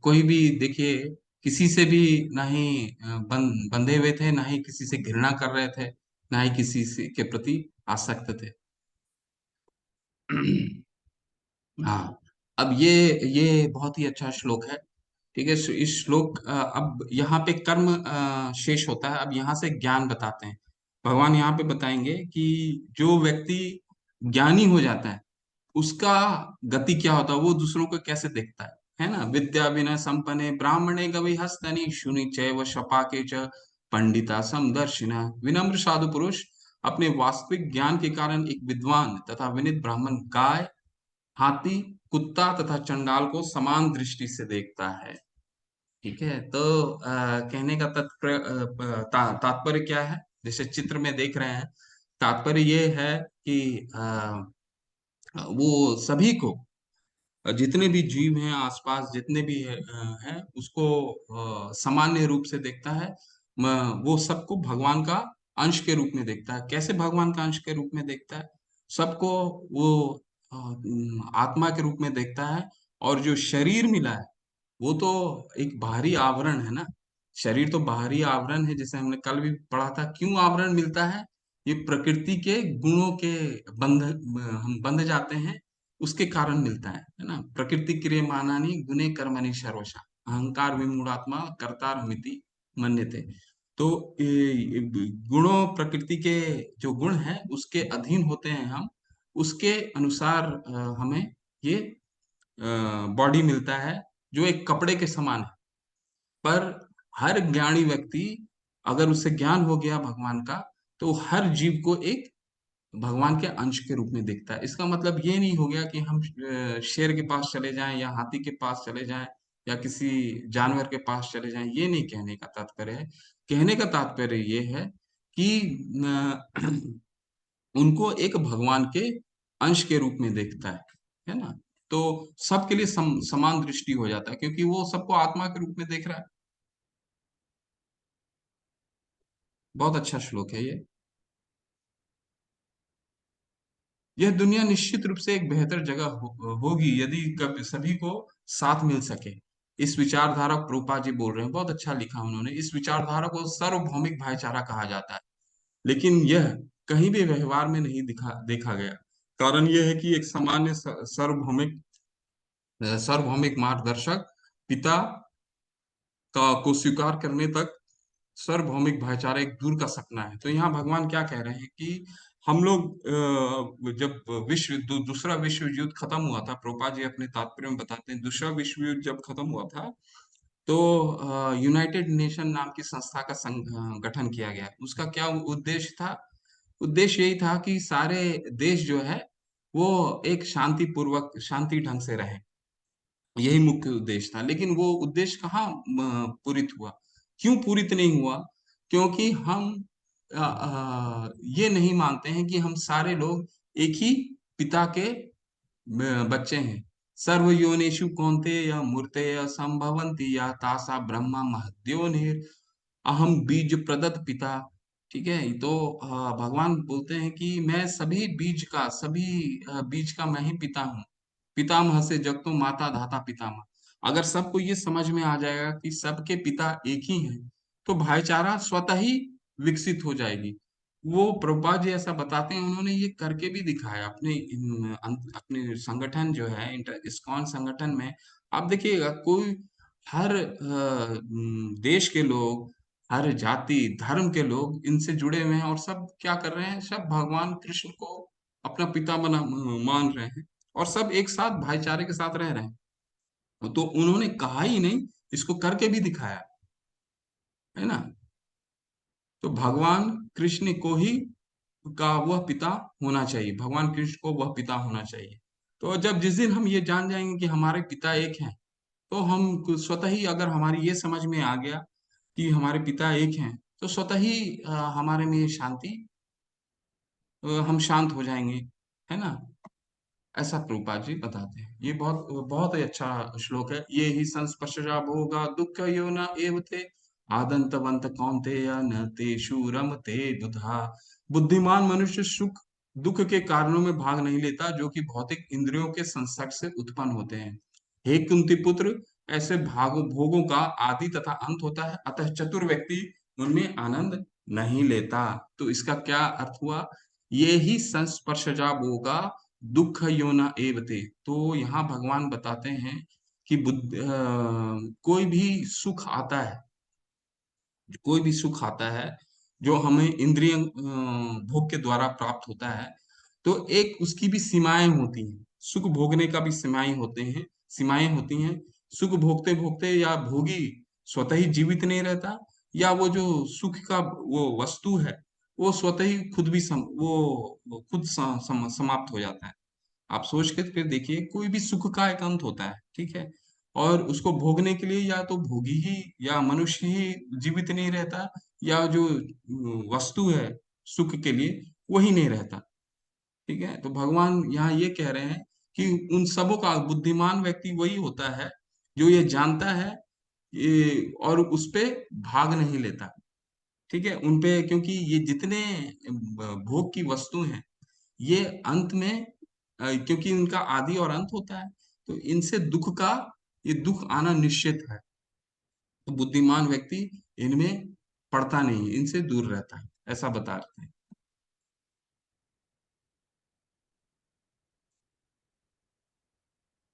कोई भी देखिए, किसी से भी ना ही बंधे हुए थे, ना ही किसी से घृणा कर रहे थे, ना ही किसी से के प्रति आसक्त थे। हाँ। अब ये बहुत ही अच्छा श्लोक है। ठीक है, इस श्लोक अब यहाँ पे कर्म शेष होता है, अब यहाँ से ज्ञान बताते हैं। भगवान यहाँ पे बताएंगे कि जो व्यक्ति ज्ञानी हो जाता है, उसका गति क्या होता है, वो दूसरों को कैसे देखता है ना? विद्या विनय संपन्ने ब्राह्मणे गवि हस्तनि शुनि चैव शपाके च पंडिता समदर्शिना। विनम्र साधु पुरुष अपने वास्तविक ज्ञान के कारण एक विद्वान तथा विनित ब्राह्मण गाय, हाथी, कुत्ता तथा चंडाल को समान दृष्टि से देखता है। ठीक है, तो कहने का तात्पर्य क्या है? जैसे चित्र में देख रहे हैं, तात्पर्य ये है कि वो सभी को, जितने भी जीव हैं आसपास, जितने भी हैं, उसको सामान्य रूप से देखता है। वो सबको भगवान का अंश के रूप में देखता है। कैसे भगवान का अंश के रूप में देखता है? सबको वो आत्मा के रूप में देखता है। और जो शरीर मिला है, वो तो एक बाहरी आवरण है ना। शरीर तो बाहरी आवरण है, जैसे हमने कल भी पढ़ा था। क्यों आवरण मिलता है? ये प्रकृति के गुणों के बंध, हम बंध जाते हैं, उसके कारण मिलता है ना? प्रकृति क्रिय मानानी गुणे कर्मणि सर्वशा अहंकार विमूढ़ात्मा कर्तारमिति मन्यते। तो गुणों, प्रकृति के जो गुण हैं उसके अधीन होते हैं हम। उसके अनुसार हमें ये बॉडी मिलता है, जो एक कपड़े के समान है। पर हर ज्ञानी व्यक्ति, अगर उसे ज्ञान हो गया भगवान का, तो हर जीव को एक भगवान के अंश के रूप में देखता है। इसका मतलब ये नहीं हो गया कि हम शेर के पास चले जाएं या हाथी के पास चले जाएं या किसी जानवर के पास चले जाएं, ये नहीं कहने का तात्पर्य है। कहने का तात्पर्य ये है कि उनको एक भगवान के अंश के रूप में देखता है ना। तो सबके लिए समान दृष्टि हो जाता है, क्योंकि वो सबको आत्मा के रूप में देख रहा है। बहुत अच्छा श्लोक है ये। यह दुनिया निश्चित रूप से एक बेहतर जगह होगी यदि कभी सभी को साथ मिल सके। इस विचारधारा, प्रोपा जी बोल रहे हैं, बहुत अच्छा लिखा उन्होंने। इस विचारधारा को सार्वभौमिक भाईचारा कहा जाता है, लेकिन यह कहीं भी व्यवहार में नहीं देखा गया। कारण यह है कि एक सामान्य सार्वभौमिक मार्गदर्शक पिता का को स्वीकार करने तक सार्वभौमिक भाईचारा एक दूर का सपना है। तो यहाँ भगवान क्या कह रहे हैं कि हम लोग जब दूसरा विश्व युद्ध खत्म हुआ था, प्रोपा जी अपने तात्पर्य में बताते हैं, दूसरा विश्व युद्ध जब खत्म हुआ था तो यूनाइटेड नेशन नाम की संस्था का गठन किया गया। उसका क्या उद्देश्य था? उद्देश्य यही था कि सारे देश जो है वो एक शांति पूर्वक, शांति ढंग से रहे। यही मुख्य उद्देश्य था। लेकिन वो उद्देश्य कहाँ पूरित हुआ? क्यों पूरित नहीं हुआ? क्योंकि हम ये नहीं मानते हैं कि हम सारे लोग एक ही पिता के बच्चे हैं। सर्व योनिषु कौन्तेय मूर्तय संभवन्ति या तासा ब्रह्मा महद्योनिर अहम बीज प्रदत्त पिता। ठीक है, तो भगवान बोलते हैं कि मैं सभी बीज का, सभी बीज का मैं ही पिता हूँ। पितामह से जगतो माता धाता पितामह। अगर सबको ये समझ में आ जाएगा कि सबके पिता एक ही हैं, तो भाईचारा स्वतः ही विकसित हो जाएगी। वो प्रभुपाद जी ऐसा बताते हैं, उन्होंने ये करके भी दिखाया अपने अपने संगठन जो है, इस्कॉन संगठन में। आप देखिएगा, कोई हर देश के लोग, हर जाति धर्म के लोग इनसे जुड़े हुए हैं, और सब क्या कर रहे हैं? सब भगवान कृष्ण को अपना पिता मान रहे हैं, और सब एक साथ भाईचारे के साथ रह रहे हैं। तो उन्होंने कहा ही नहीं, इसको करके भी दिखाया, है ना। तो भगवान कृष्ण को ही का वह पिता होना चाहिए, भगवान कृष्ण को वह पिता होना चाहिए। तो जब जिस दिन हम ये जान जाएंगे कि हमारे पिता एक हैं, तो हम स्वतः ही, अगर हमारी ये समझ में आ गया कि हमारे पिता एक हैं, तो स्वतः ही हमारे में शांति, हम शांत हो जाएंगे, है ना। ऐसा प्रभुपाद जी बताते हैं। ये बहुत बहुत ही अच्छा श्लोक है। ये ही संस्पर्शजा भोगा दुख यो न एवते आदंतवंत कौन्तेय न तेषु रमते दुधा। बुद्धिमान मनुष्य सुख दुख के कारणों में भाग नहीं लेता, जो कि भौतिक इंद्रियों के संसर्ग से उत्पन्न होते हैं। हे कुंती पुत्र, ऐसे भागो भोगों का आदि तथा अंत होता है, अतः चतुर व्यक्ति उनमें आनंद नहीं लेता। तो इसका क्या अर्थ हुआ? ये ही संस्पर्शजा भोगा दुख योना एवते। तो यहाँ भगवान बताते हैं कि कोई भी सुख आता है, कोई भी सुख आता है जो हमें इंद्रिय भोग के द्वारा प्राप्त होता है, तो एक उसकी भी सीमाएं होती हैं। सुख भोगने का भी सीमाएं होते हैं, सीमाएं होती हैं। सुख भोगते भोगते या भोगी स्वतः ही जीवित नहीं रहता, या वो जो सुख का वो वस्तु है, वो स्वतः ही खुद भी वो खुद समाप्त हो जाता है। आप सोच के फिर देखिए, कोई भी सुख का एक अंत होता है, ठीक है, और उसको भोगने के लिए या तो भोगी ही या मनुष्य ही जीवित नहीं रहता, या जो वस्तु है सुख के लिए, वही नहीं रहता। ठीक है, तो भगवान यहाँ ये कह रहे हैं कि उन सबों का बुद्धिमान व्यक्ति वही होता है जो ये जानता है, ये और उस पे भाग नहीं लेता। ठीक है, उनपे, क्योंकि ये जितने भोग की वस्तु हैं, ये अंत में क्योंकि इनका आदि और अंत होता है, तो इनसे ये दुख आना निश्चित है। तो बुद्धिमान व्यक्ति इनमें पड़ता नहीं, इनसे दूर रहता है, ऐसा बता रहे हैं।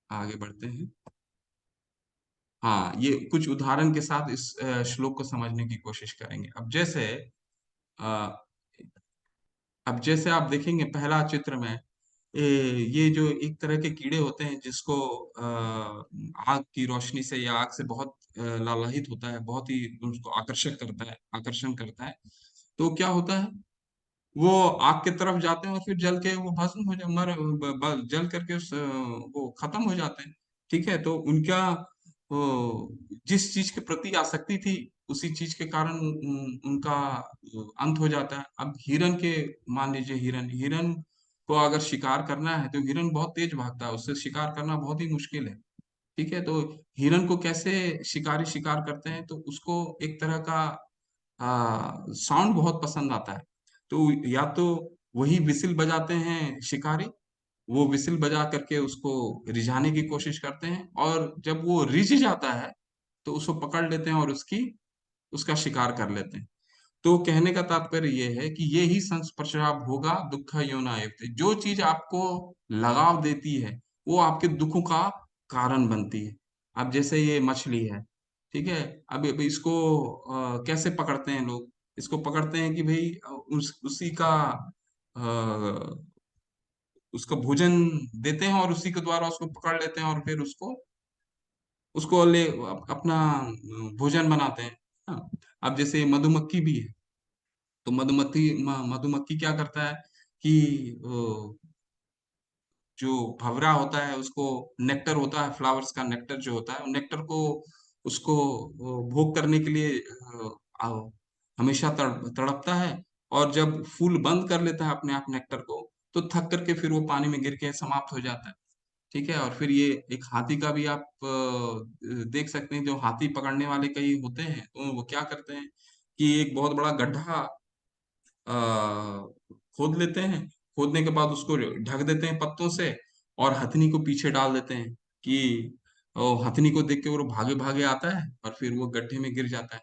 आगे बढ़ते हैं। हाँ, ये कुछ उदाहरण के साथ इस श्लोक को समझने की कोशिश करेंगे। अ, अब जैसे आप देखेंगे पहला चित्र में, ये जो एक तरह के कीड़े होते हैं जिसको आग की रोशनी से या आग से बहुत लालायित होता है, बहुत ही उसको आकर्षक करता है, आकर्षण करता है। तो क्या होता है, वो आग की तरफ जाते हैं और फिर जल के वो भस्म हो जा मर जल करके वो खत्म हो जाते हैं। ठीक है, तो उनका जिस चीज के प्रति आसक्ति थी, उसी चीज के कारण उनका अंत हो जाता है। अब हिरन के, मान लीजिए हिरन हिरन को अगर शिकार करना है तो हिरन बहुत तेज भागता है, उससे शिकार करना बहुत ही मुश्किल है। ठीक है, तो हिरन को कैसे शिकारी शिकार करते हैं, तो उसको एक तरह का साउंड बहुत पसंद आता है। तो या तो वही विसिल बजाते हैं शिकारी, वो विसिल बजा करके उसको रिझाने की कोशिश करते हैं, और जब वो रिझ जाता है तो उसको पकड़ लेते हैं और उसका शिकार कर लेते हैं। तो कहने का तात्पर्य ये है कि ये ही संस्पर्शा भोगा दुख योनायते, जो चीज आपको लगाव देती है वो आपके दुखों का कारण बनती है। अब जैसे ये मछली है, ठीक है, अब इसको कैसे पकड़ते हैं लोग? इसको पकड़ते हैं कि भाई उसी का अ, उसका भोजन देते हैं और उसी के द्वारा उसको पकड़ लेते हैं और फिर उसको अपना भोजन बनाते हैं। हाँ। अब जैसे मधुमक्खी भी है, तो मधुमक्खी क्या करता है कि जो भंवरा होता है उसको, नेक्टर होता है, फ्लावर्स का नेक्टर जो होता है, नेक्टर को उसको भोग करने के लिए हमेशा तड़पता है। और जब फूल बंद कर लेता है अपने आप नेक्टर को, तो थक करके फिर वो पानी में गिर के समाप्त हो जाता है। ठीक है, और फिर ये एक हाथी का भी आप देख सकते हैं, जो हाथी पकड़ने वाले कई होते हैं, तो वो क्या करते हैं कि एक बहुत बड़ा गड्ढा खोद लेते हैं, खोदने के बाद उसको ढक देते हैं पत्तों से, और हथनी को पीछे डाल देते हैं कि हथनी को देख के वो भागे भागे आता है और फिर वो गड्ढे में गिर जाता है।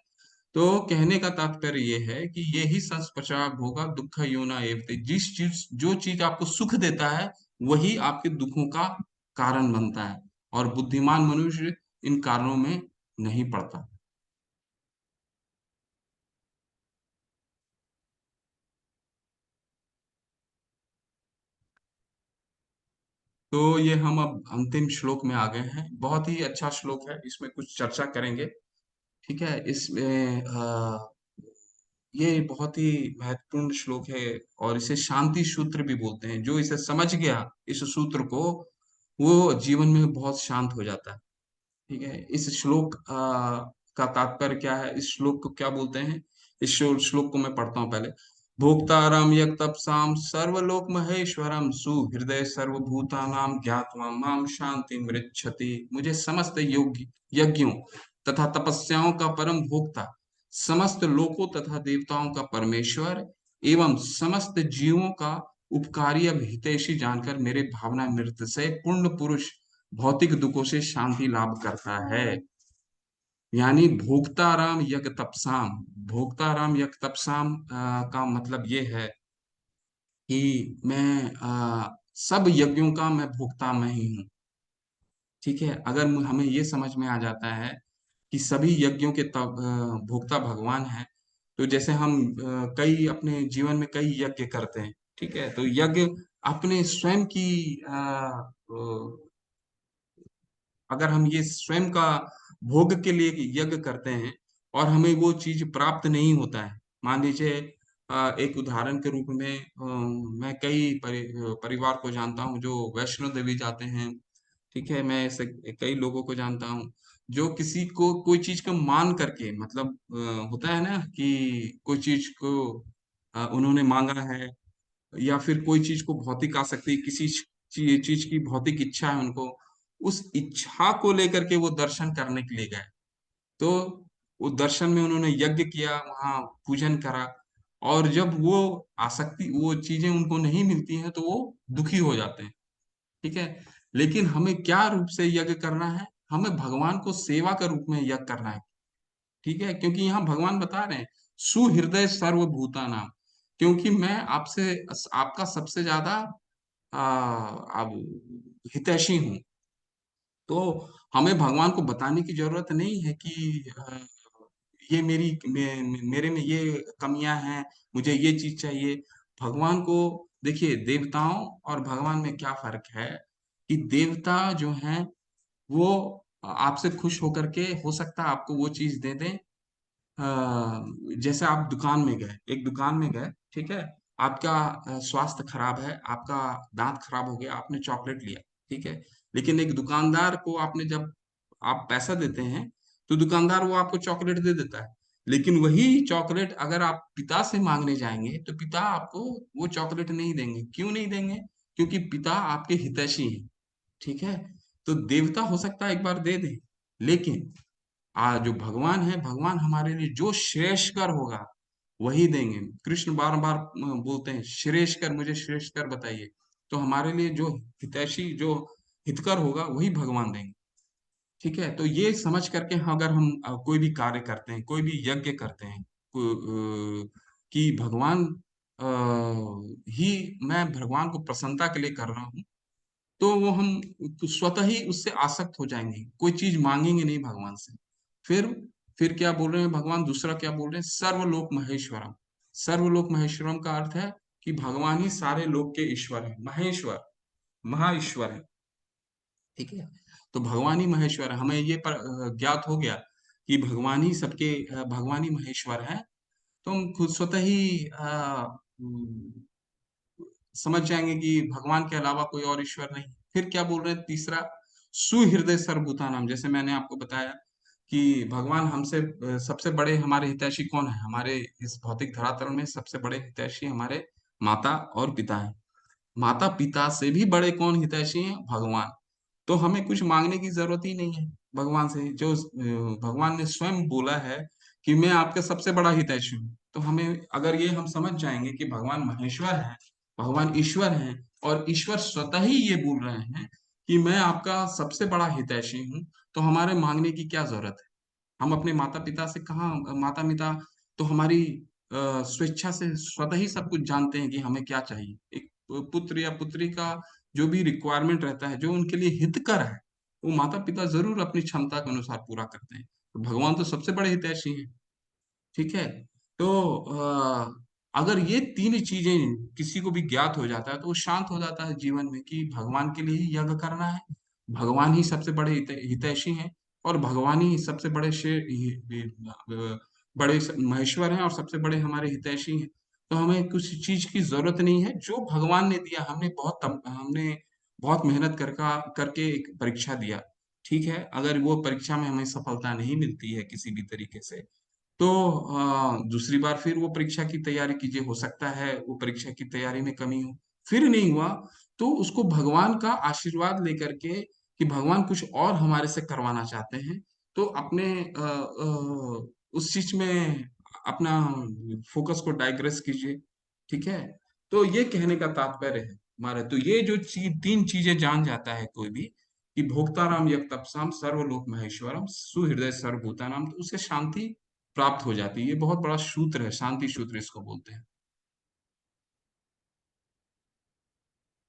तो कहने का तात्पर्य ये है कि ये ही संस्पर्शा भोगा दुख योना एवते, जिस चीज जो चीज आपको सुख देता है वही आपके दुखों का कारण बनता है, और बुद्धिमान मनुष्य इन कारणों में नहीं पड़ता। तो ये हम अब अंतिम श्लोक में आ गए हैं, बहुत ही अच्छा श्लोक है, इसमें कुछ चर्चा करेंगे। ठीक है, इसमें ये बहुत ही महत्वपूर्ण श्लोक है, और इसे शांति सूत्र भी बोलते हैं। जो इसे समझ गया, इस सूत्र को, वो जीवन में बहुत शांत हो जाता है। ठीक है, इस श्लोक का तात्पर्य क्या है, इस श्लोक को क्या बोलते हैं? इस श्लोक को मैं पढ़ता हूँ पहले। भोक्तारम यक तपसाम सर्वलोक महेश्वरम सुहृदय सर्वभूतानाम ज्ञात्वा माम शांति मृच्छति, मुझे समस्त योग्य यज्ञों तथा तपस्याओं का परम भोक्ता, समस्त लोकों तथा देवताओं का परमेश्वर, एवं समस्त जीवों का उपकारी अब हितैषी जानकर मेरे भावना मृत से पूर्ण पुरुष भौतिक दुखों से शांति लाभ करता है। यानी भोक्ताराम यज्ञ तपसाम, भोक्ताराम यज्ञ तपसाम का मतलब ये है कि मैं सब यज्ञों का मैं भोक्ता मैं ही हूँ। ठीक है, अगर हमें ये समझ में आ जाता है कि सभी यज्ञों के भोक्ता भगवान है, तो जैसे हम कई अपने जीवन में कई यज्ञ करते हैं। ठीक है, तो यज्ञ अपने स्वयं की अगर हम ये स्वयं का भोग के लिए यज्ञ करते हैं और हमें वो चीज प्राप्त नहीं होता है, मान लीजिए एक उदाहरण के रूप में मैं कई परिवार को जानता हूँ जो वैष्णो देवी जाते हैं। ठीक है, मैं ऐसे कई लोगों को जानता हूँ जो किसी को कोई चीज को मान करके, मतलब होता है ना कि कोई चीज को उन्होंने मांगा है, या फिर कोई चीज को भौतिक आसक्ति, किसी चीज की भौतिक इच्छा है उनको, उस इच्छा को लेकर के वो दर्शन करने के लिए गए। तो वो दर्शन में उन्होंने यज्ञ किया, वहां पूजन करा, और जब वो आसक्ति, वो चीजें उनको नहीं मिलती हैं तो वो दुखी हो जाते हैं। ठीक है, लेकिन हमें क्या रूप से यज्ञ करना है? हमें भगवान को सेवा के रूप में यज्ञ करना है। ठीक है, क्योंकि यहाँ भगवान बता रहे हैं सुहृदय सर्वभूता नाम, क्योंकि मैं आपसे, आपका सबसे ज्यादा अब हितैषी हूँ। तो हमें भगवान को बताने की जरूरत नहीं है कि ये मेरे में ये कमियां हैं, मुझे ये चीज चाहिए। भगवान को देखिए, देवताओं और भगवान में क्या फर्क है कि देवता जो हैं वो आपसे खुश होकर के हो सकता है आपको वो चीज दे दें। जैसे आप दुकान में गए, एक दुकान में गए, ठीक है, आपका स्वास्थ्य खराब है, आपका दांत खराब हो गया, आपने चॉकलेट लिया। ठीक है, लेकिन एक दुकानदार को आपने जब आप पैसा देते हैं, तो दुकानदार वो आपको चॉकलेट दे देता है। लेकिन वही चॉकलेट अगर आप पिता से मांगने जाएंगे तो पिता आपको वो चॉकलेट नहीं देंगे। क्यों नहीं देंगे? क्योंकि पिता आपके हितैषी हैं। ठीक है, तो देवता हो सकता है एक बार दे दे, लेकिन जो भगवान है, भगवान हमारे लिए जो श्रेष्ठकर होगा वही देंगे। कृष्ण बार बार बोलते हैं श्रेष्ठकर, मुझे श्रेष्ठकर बताइए। तो हमारे लिए जो हितैषी, जो हितकर होगा वही भगवान देंगे। ठीक है, तो ये समझ करके अगर हम कोई भी कार्य करते हैं, कोई भी यज्ञ करते हैं, कि भगवान ही, मैं भगवान को प्रसन्नता के लिए कर रहा हूँ, तो वो हम स्वतः ही उससे आसक्त हो जाएंगे, कोई चीज मांगेंगे नहीं भगवान से। फिर फिर क्या बोल रहे हैं भगवान, दूसरा क्या बोल रहे हैं, सर्वलोक महेश्वरम। सर्वलोक महेश्वरम का अर्थ है कि भगवान ही सारे लोक के ईश्वर है, महेश्वर, महा ईश्वर है। ठीक है, तो भगवान ही महेश्वर है, हमें ये ज्ञात हो गया कि भगवान ही सबके, भगवान ही महेश्वर है। तो हम खुद स्वतः ही समझ जाएंगे कि भगवान के अलावा कोई और ईश्वर नहीं। फिर क्या बोल रहे हैं तीसरा, सुहृदय सर्वभूतानाम। जैसे मैंने आपको बताया कि भगवान हमसे सबसे बड़े हमारे हितैषी कौन है, हमारे इस भौतिक धरातल में सबसे बड़े हितैषी हमारे माता और पिता हैं। माता पिता से भी बड़े कौन हितैषी हैं, भगवान। तो हमें कुछ मांगने की जरूरत ही नहीं है भगवान से, जो भगवान ने स्वयं बोला है कि मैं आपका सबसे बड़ा हितैषी हूँ। तो हमें अगर ये हम समझ जाएंगे कि भगवान महेश्वर है, भगवान ईश्वर हैं, और ईश्वर स्वतः ही ये बोल रहे हैं कि मैं आपका सबसे बड़ा हितैषी हूँ, तो हमारे मांगने की क्या जरूरत है। हम अपने माता पिता से कहाँ, माता पिता तो हमारी स्वेच्छा से स्वतः ही सब कुछ जानते हैं कि हमें क्या चाहिए। एक पुत्र या पुत्री का जो भी रिक्वायरमेंट रहता है, जो उनके लिए हितकर है, वो माता पिता जरूर अपनी क्षमता के अनुसार पूरा करते हैं। तो भगवान तो सबसे बड़े हितैषी हैं। ठीक है, तो अगर ये तीन चीजें किसी को भी ज्ञात हो जाता है, तो वो शांत हो जाता है जीवन में, कि भगवान के लिए ही यज्ञ करना है, भगवान ही सबसे बड़े हितैषी हैं, और भगवान ही सबसे बड़े बड़े महेश्वर हैं, और सबसे बड़े हमारे हितैषी हैं। तो हमें किसी चीज की जरूरत नहीं है, जो भगवान ने दिया। हमने बहुत मेहनत करके एक परीक्षा दिया। ठीक है, अगर वो परीक्षा में हमें सफलता नहीं मिलती है किसी भी तरीके से, तो दूसरी बार फिर वो परीक्षा की तैयारी कीजिए, हो सकता है वो परीक्षा की तैयारी में कमी हो। फिर नहीं हुआ, तो उसको भगवान का आशीर्वाद लेकर के, कि भगवान कुछ और हमारे से करवाना चाहते हैं, तो अपने उस चीज में अपना फोकस को डाइग्रेस कीजिए। ठीक है, तो ये कहने का तात्पर्य है हमारा। तो ये जो तीन चीजें जान जाता है कोई भी, कि भोक्ताराम यक तपसाम सर्वलोक महेश्वरम सुहृदय सर्वभूतानाम, तो उसे शांति प्राप्त हो जाती है। ये बहुत बड़ा सूत्र है, शांति सूत्र इसको बोलते हैं।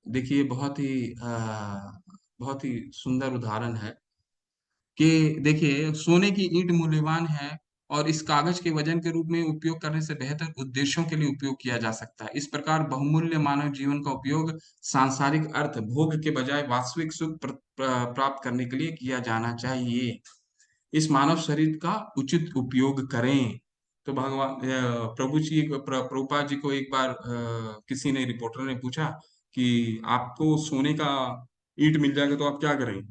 देखिए, बहुत ही सुंदर उदाहरण है कि देखिए, सोने की ईंट मूल्यवान है, और इस कागज के वजन के रूप में उपयोग करने से बेहतर उद्देश्यों के लिए उपयोग किया जा सकता है। इस प्रकार बहुमूल्य मानव जीवन का उपयोग सांसारिक अर्थ भोग के बजाय वास्तविक सुख प्राप्त करने के लिए किया जाना चाहिए। इस मानव शरीर का उचित उपयोग करें। तो भगवान प्रभु जी प्रभुपाद जी को एक बार किसी ने, रिपोर्टर ने पूछा कि आपको सोने का ईंट मिल जाएगा तो आप क्या करेंगे।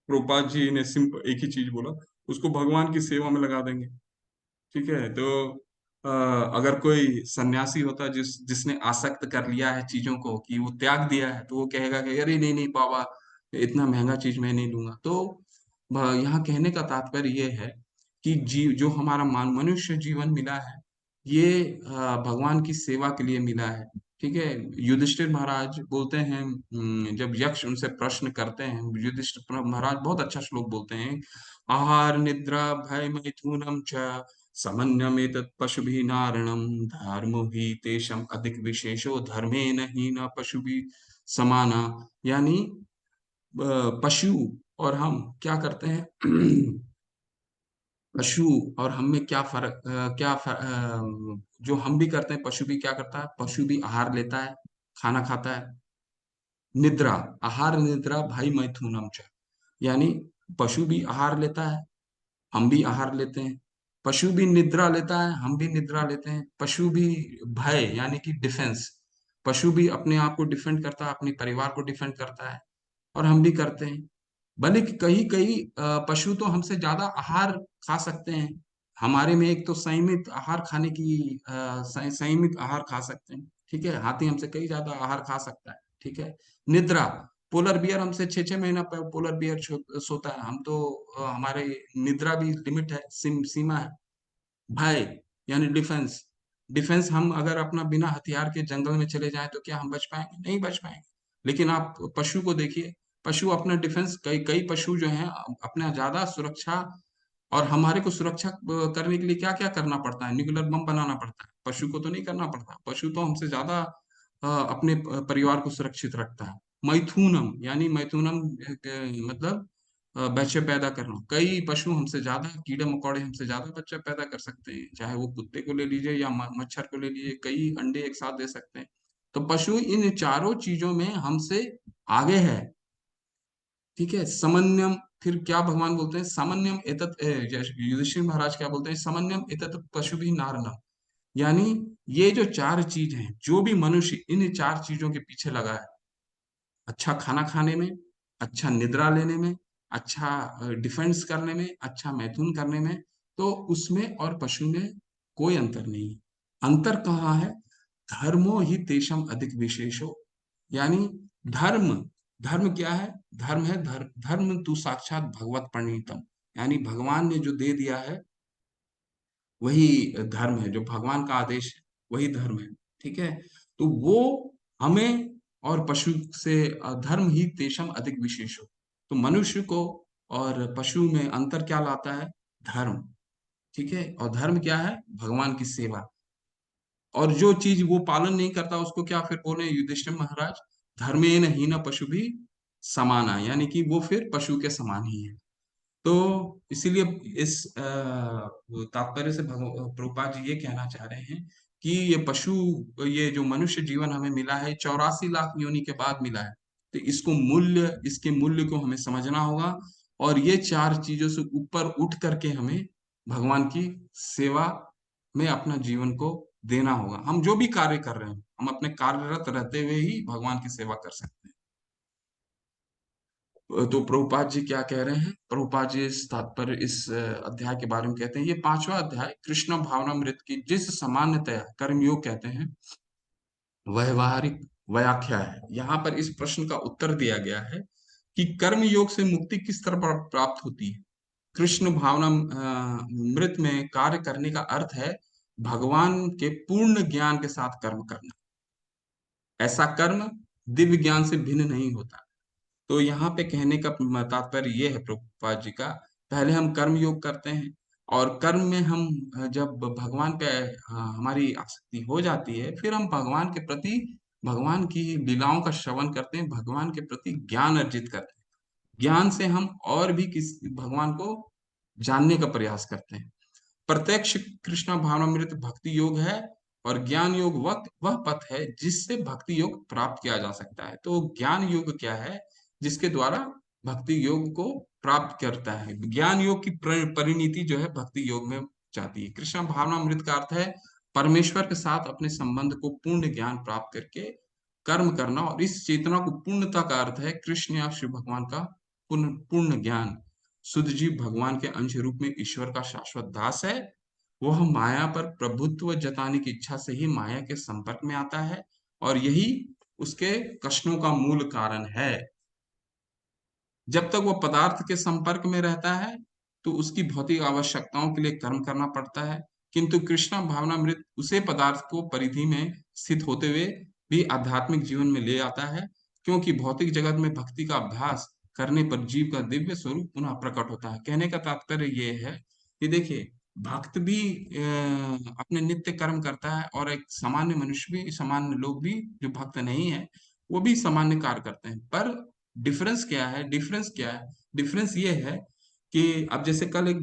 प्रभुपाद जी ने सिंपल एक ही चीज बोला, उसको भगवान की सेवा में लगा देंगे। ठीक है, तो अ, अगर कोई सन्यासी होता जिसने आसक्त कर लिया है चीजों को, कि वो त्याग दिया है, तो वो कहेगा कि अरे नहीं नहीं बाबा, इतना महंगा चीज मैं नहीं लूंगा। तो यहाँ कहने का तात्पर्य ये है कि जो हमारा मनुष्य जीवन मिला है, ये भगवान की सेवा के लिए मिला है। ठीक है, युधिष्ठिर महाराज बोलते हैं, जब यक्ष उनसे प्रश्न करते हैं, युधिष्ठिर महाराज बहुत अच्छा श्लोक बोलते हैं, आहार निद्रा भय मैथुनम च समन्यमेतत् पशुभिः नारणम धर्मो हि तेषाम् अधिक विशेषो धर्मेण हि न पशुभिः समाना। यानी पशु और हम क्या करते हैं, पशु और हम में क्या फर्क, जो हम भी करते हैं, पशु भी क्या करता है, पशु भी आहार लेता है, खाना खाता है। निद्रा, आहार निद्रा भाई मैथुनम च, यानी पशु भी आहार लेता है, हम भी आहार लेते हैं। पशु भी निद्रा लेता है, हम भी निद्रा लेते हैं। पशु भी भय यानी कि डिफेंस, पशु भी अपने आप को डिफेंड करता है, अपने परिवार को डिफेंड करता है, और हम भी करते हैं। भले कि कई कई पशु तो हमसे ज्यादा आहार खा सकते हैं, हमारे में एक तो संयमित आहार खाने की संयमित आहार खा सकते हैं, ठीक है। हाथी हमसे कई ज्यादा आहार खा सकता है, ठीक है। निद्रा, पोलर बियर हमसे 6 6 महीना पोलर बियर सोता है, हम तो हमारे निद्रा भी लिमिट है, सीमा है। भय यानी डिफेंस, डिफेंस हम अगर अपना बिना हथियार के जंगल में चले जाएं तो क्या हम बच पाएंगे? नहीं बच पाएंगे। लेकिन आप पशु को देखिए, पशु अपना डिफेंस, कई कई पशु जो हैं अपना ज्यादा सुरक्षा, और हमारे को सुरक्षा करने के लिए क्या क्या करना पड़ता है? न्यूक्लियर बम बनाना पड़ता है, पशु को तो नहीं करना पड़ता। पशु तो हमसे ज्यादा अपने परिवार को सुरक्षित रखता है। मैथुनम यानी मैथुनम मतलब बच्चे पैदा करना, कई पशु हमसे ज्यादा, कीड़े मकोड़े हमसे ज्यादा बच्चे पैदा कर सकते हैं, चाहे वो कुत्ते को ले लीजिए या मच्छर को ले लीजिए, कई अंडे एक साथ दे सकते हैं। तो पशु इन चारों चीजों में हमसे आगे है, ठीक है। समन्वयम, फिर क्या भगवान बोलते हैं? समन्वयम एतत् युधिष्ठिर महाराज क्या बोलते हैं? समन्वयम एतत् पशु भी नारणम, यानी ये जो चार चीज हैं, जो भी मनुष्य इन चार चीजों के पीछे लगा है, अच्छा खाना खाने में, अच्छा निद्रा लेने में, अच्छा डिफेंस करने में, अच्छा मैथुन करने में, तो उसमें और पशु में कोई अंतर नहीं है। अंतर कहाँ है? धर्मो ही तेषम अधिक विशेषो, यानी धर्म, धर्म क्या है? धर्म है धर्म, धर्म तू साक्षात भगवत प्रणीतम, यानी भगवान ने जो दे दिया है वही धर्म है, जो भगवान का आदेश है वही धर्म है, ठीक है। तो वो हमें और पशु से धर्म ही तेषम अधिक विशेष हो, तो मनुष्य को और पशु में अंतर क्या लाता है? धर्म, ठीक है। और धर्म क्या है? भगवान की सेवा। और जो चीज वो पालन नहीं करता उसको क्या फिर बोले युधिष्ठिर महाराज? धर्मेण हीन पशु भी समाना, यानी कि वो फिर पशु के समान ही है। तो इसीलिए इस तात्पर्य से प्रभुपाद जी ये कहना चाह रहे हैं कि ये पशु, ये जो मनुष्य जीवन हमें मिला है 84 लाख योनि के बाद मिला है, तो इसको मूल्य, इसके मूल्य को हमें समझना होगा, और ये चार चीजों से ऊपर उठ करके हमें भगवान की सेवा में अपना जीवन को देना होगा। हम जो भी कार्य कर रहे हैं, हम अपने कार्यरत रहते हुए ही भगवान की सेवा कर सकते हैं। तो प्रभुपाद जी क्या कह रहे हैं? प्रभुपाद जी इस तात्पर्य, इस अध्याय के बारे में कहते हैं, ये 5वां अध्याय कृष्ण भावनामृत की जिस सामान्यतया कर्मयोग कहते हैं व्यवहारिक व्याख्या है। यहाँ पर इस प्रश्न का उत्तर दिया गया है कि कर्म योग से मुक्ति किस तरह प्राप्त होती है। कृष्ण भावना मृत में कार्य करने का अर्थ है भगवान के पूर्ण ज्ञान के साथ कर्म करना। ऐसा कर्म दिव्य ज्ञान से भिन्न नहीं होता। तो यहाँ पे कहने का तात्पर्य ये है प्रभुपाद जी का, पहले हम कर्म योग करते हैं, और कर्म में हम जब भगवान पे हमारी आसक्ति हो जाती है, फिर हम भगवान के प्रति, भगवान की लीलाओं का श्रवण करते हैं, भगवान के प्रति ज्ञान अर्जित करते हैं। ज्ञान से हम और भी किस भगवान को जानने का प्रयास करते हैं। प्रत्यक्ष कृष्ण भावनामृत भक्ति योग है, और ज्ञान योग वह पथ है जिससे भक्ति योग प्राप्त किया जा सकता है। तो ज्ञान योग क्या है? जिसके द्वारा भक्ति योग को प्राप्त करता है। ज्ञान योग की परिणति जो है भक्ति योग में जाती है। कृष्ण भावनामृत का अर्थ है परमेश्वर के साथ अपने संबंध को पूर्ण ज्ञान प्राप्त करके कर्म करना, और इस चेतना को पूर्णता का अर्थ है कृष्ण या शिव भगवान का पूर्ण पूर्ण ज्ञान। शुद्ध जीव भगवान के अंश रूप में ईश्वर का शाश्वत दास है। वह माया पर प्रभुत्व जताने की इच्छा से ही माया के संपर्क में आता है, और यही उसके कष्टों का मूल कारण है। जब तक वो पदार्थ के संपर्क में रहता है तो उसकी भौतिक आवश्यकताओं के लिए कर्म करना पड़ता है, किंतु कृष्णा भावनामृत उसे पदार्थ को परिधि में स्थित होते हुए भी आध्यात्मिक जीवन में ले आता है, क्योंकि भौतिक जगत में भक्ति का अभ्यास करने पर जीव का दिव्य स्वरूप पुनः प्रकट होता है। कहने का तात्पर्य ये है कि देखिए, भक्त भी अपने नित्य कर्म करता है, और एक सामान्य मनुष्य भी, सामान्य लोग भी जो भक्त नहीं है, वो भी सामान्य कार्य करते हैं। पर डिफरेंस क्या है? डिफरेंस क्या है? डिफरेंस ये है कि अब जैसे कल एक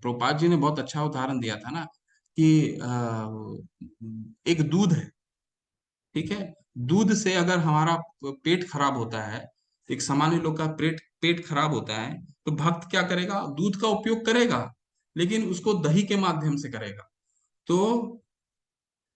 प्रोपात जी ने बहुत अच्छा उदाहरण दिया था ना कि एक दूध है, ठीक है। दूध से अगर हमारा पेट खराब होता है, एक सामान्य लोग का पेट पेट खराब होता है, तो भक्त क्या करेगा? दूध का उपयोग करेगा, लेकिन उसको दही के माध्यम से करेगा। तो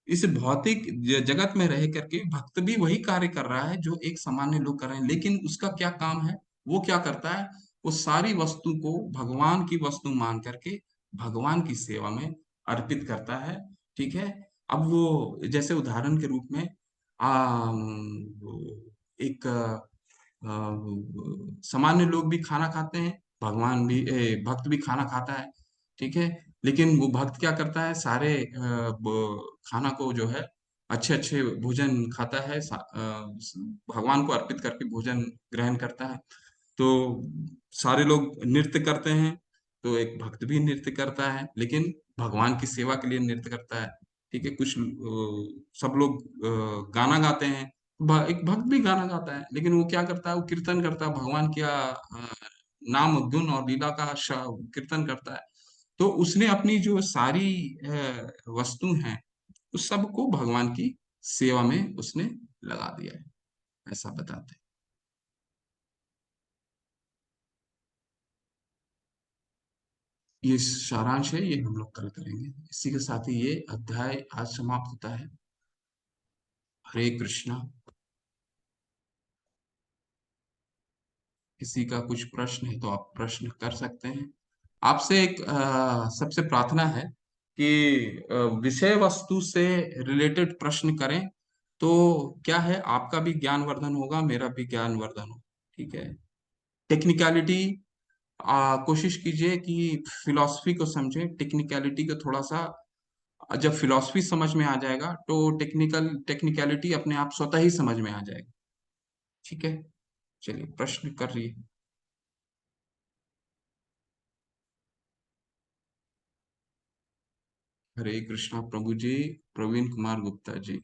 इस भौतिक जगत में रह करके भक्त भी वही कार्य कर रहा है जो एक सामान्य लोग कर रहे हैं, लेकिन उसका क्या काम है? वो क्या करता है? वो सारी वस्तु को भगवान की वस्तु मान करके भगवान की सेवा में अर्पित करता है। ठीक है। अब वो जैसे उदाहरण के रूप में एक सामान्य लोग भी खाना खाते हैं, भगवान भी भक्त भी खाना खाता है। ठीक है। लेकिन वो भक्त क्या करता है, सारे खाना को जो है अच्छे अच्छे भोजन खाता है, भगवान को अर्पित करके भोजन ग्रहण करता है। तो सारे लोग नृत्य करते हैं, तो एक भक्त भी नृत्य करता है, लेकिन भगवान की सेवा के लिए नृत्य करता है। ठीक है। कुछ सब लोग गाना गाते हैं, एक भक्त भी गाना गाता है, लेकिन वो क्या करता है, वो कीर्तन करता है, भगवान का नाम गुण और लीला का कीर्तन करता है। तो उसने अपनी जो सारी वस्तु हैं, उस सब को भगवान की सेवा में उसने लगा दिया है, ऐसा बताते हैं। ये सारांश है, ये हम लोग कल करेंगे। इसी के साथ ही ये अध्याय आज समाप्त होता है। हरे कृष्णा। किसी का कुछ प्रश्न है तो आप प्रश्न कर सकते हैं। आपसे एक सबसे प्रार्थना है कि विषय वस्तु से रिलेटेड प्रश्न करें, तो क्या है, आपका भी ज्ञानवर्धन होगा, मेरा भी ज्ञानवर्धन हो। ठीक है। टेक्निकलिटी कोशिश कीजिए कि फिलॉसफी को समझें, टेक्निकलिटी को थोड़ा सा, जब फिलॉसफी समझ में आ जाएगा तो टेक्निकलिटी अपने आप स्वतः ही समझ में आ जाएगी। ठीक है। चलिए प्रश्न कर रही है। हरे कृष्णा प्रभु जी। प्रवीण कुमार गुप्ता जी।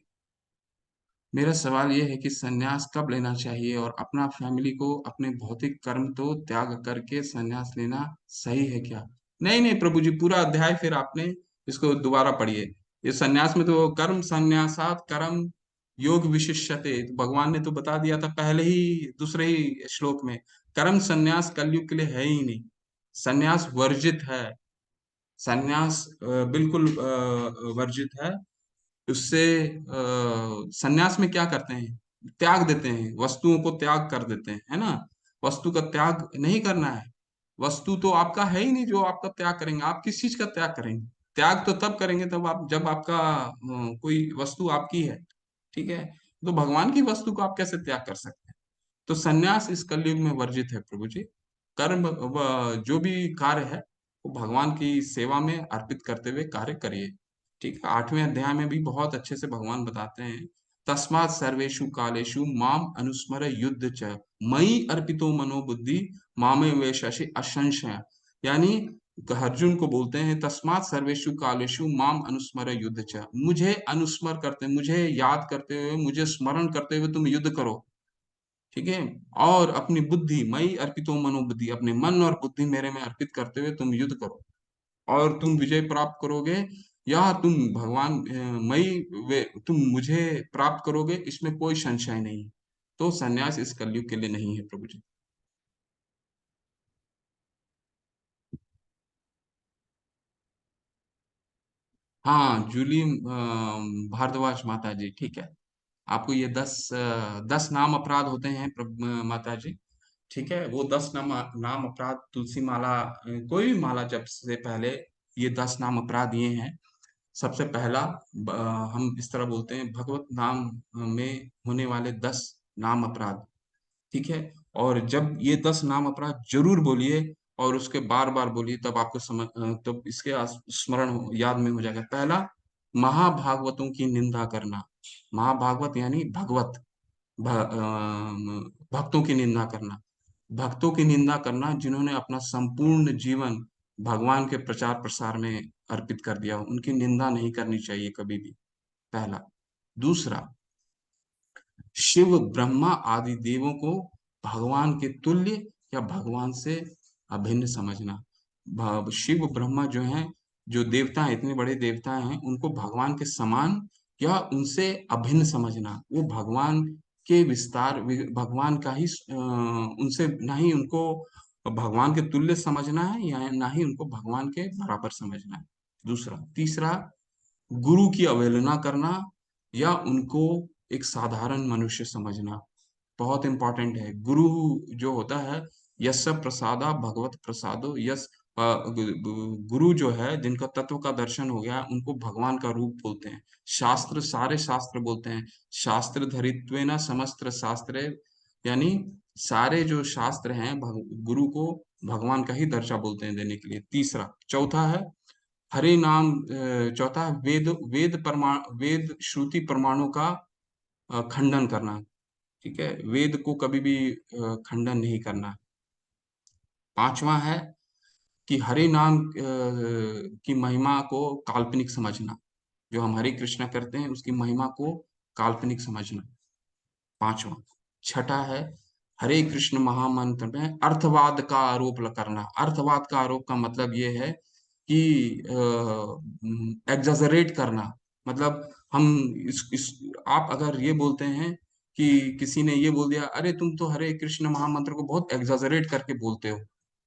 मेरा सवाल ये है कि सन्यास कब लेना चाहिए, और अपना फैमिली को, अपने भौतिक कर्म तो त्याग करके सन्यास लेना सही है क्या? नहीं नहीं प्रभु जी, पूरा अध्याय फिर आपने इसको दोबारा पढ़िए। ये सन्यास में तो कर्म संन्यासात कर्म योग विशिष्यते, तो भगवान ने तो बता दिया था पहले ही दूसरे ही श्लोक में। कर्म संन्यास कलयुग के लिए है ही नहीं। सन्यास वर्जित है। सन्यास बिल्कुल वर्जित है। उससे सन्यास में क्या करते हैं, त्याग देते हैं, वस्तुओं को त्याग कर देते हैं, है ना। वस्तु का त्याग नहीं करना है। वस्तु तो आपका है ही नहीं जो आपका त्याग करेंगे। आप किस चीज का त्याग करेंगे? त्याग तो तब करेंगे तब आप, जब आपका कोई वस्तु आपकी है। ठीक है। तो भगवान की वस्तु को आप कैसे त्याग कर सकते हैं? तो सन्यास इस कलयुग में वर्जित है प्रभु जी। कर्म जो भी कार्य है वो भगवान की सेवा में अर्पित करते हुए कार्य करिए। ठीक है। 8वें अध्याय में भी बहुत अच्छे से भगवान बताते हैं, तस्मात् सर्वेषु कालेषु माम अनुस्मर युद्ध च मयि अर्पितो मनोबुद्धि मामे वेशसि असंशय। यानी अर्जुन को बोलते हैं, तस्मात् सर्वेषु कालेषु माम अनुस्मर युद्ध च, मुझे अनुस्मर करते, मुझे याद करते हुए, मुझे स्मरण करते हुए तुम युद्ध करो। ठीक है। और अपनी बुद्धि मई अर्पितो मनोबुद्धि, अपने मन और बुद्धि मेरे में अर्पित करते हुए तुम युद्ध करो, और तुम विजय प्राप्त करोगे, या तुम भगवान तुम मुझे प्राप्त करोगे, इसमें कोई संशय नहीं। तो सन्यास इस कलयुग के लिए नहीं है प्रभु जी। हाँ जूली भारद्वाज माता जी, ठीक है। आपको ये 10 नाम अपराध होते हैं माता जी। ठीक है। वो 10 नाम अपराध, तुलसी माला कोई भी माला जप से पहले ये 10 नाम अपराध ये हैं। सबसे पहला, हम इस तरह बोलते हैं, भगवत नाम में होने वाले 10 नाम अपराध। ठीक है। और जब ये 10 नाम अपराध जरूर बोलिए, और उसके बार बार बोलिए, तब आपको समझ तब इसके स्मरण याद में हो जाएगा। पहला, महाभागवतों की निंदा करना। महाभागवत यानी भगवत, भक्तों की निंदा करना। भक्तों की निंदा करना जिन्होंने अपना संपूर्ण जीवन भगवान के प्रचार प्रसार में अर्पित कर दिया, उनकी निंदा नहीं करनी चाहिए कभी भी। पहला। दूसरा, शिव ब्रह्मा आदि देवों को भगवान के तुल्य या भगवान से अभिन्न समझना। शिव ब्रह्मा जो हैं, जो देवता हैं, इतने बड़े देवता हैं, उनको भगवान के समान या उनसे अभिन्न समझना। वो भगवान के विस्तार, भगवान का ही उनसे ना ही उनको भगवान के तुल्य समझना है, या ना ही उनको भगवान के बराबर समझना है। दूसरा। तीसरा, गुरु की अवहेलना करना, या उनको एक साधारण मनुष्य समझना। बहुत इंपॉर्टेंट है। गुरु जो होता है, यस्य प्रसादा भगवत प्रसादो, यस गुरु जो है, जिनका तत्व का दर्शन हो गया, उनको भगवान का रूप बोलते हैं। शास्त्र, सारे शास्त्र बोलते हैं, शास्त्र धरित्वेन समस्त्र शास्त्रे, यानी सारे जो शास्त्र हैं गुरु को भगवान का ही दर्जा बोलते हैं देने के लिए। तीसरा, चौथा है हरि नाम, चौथा है वेद, वेद श्रुति प्रमाणों का खंडन करना। ठीक है, वेद को कभी भी खंडन नहीं करना। पांचवा है कि हरि नाम की महिमा को काल्पनिक समझना, जो हम हरे कृष्णा करते हैं उसकी महिमा को काल्पनिक समझना, पांचवा। छठा है हरे कृष्ण महामंत्र में अर्थवाद का आरोप करना। अर्थवाद का आरोप का मतलब ये है कि एग्जैजरेट करना, मतलब हम इस आप अगर ये बोलते हैं कि किसी ने ये बोल दिया, अरे तुम तो हरे कृष्ण महामंत्र को बहुत एग्जैजरेट करके बोलते हो,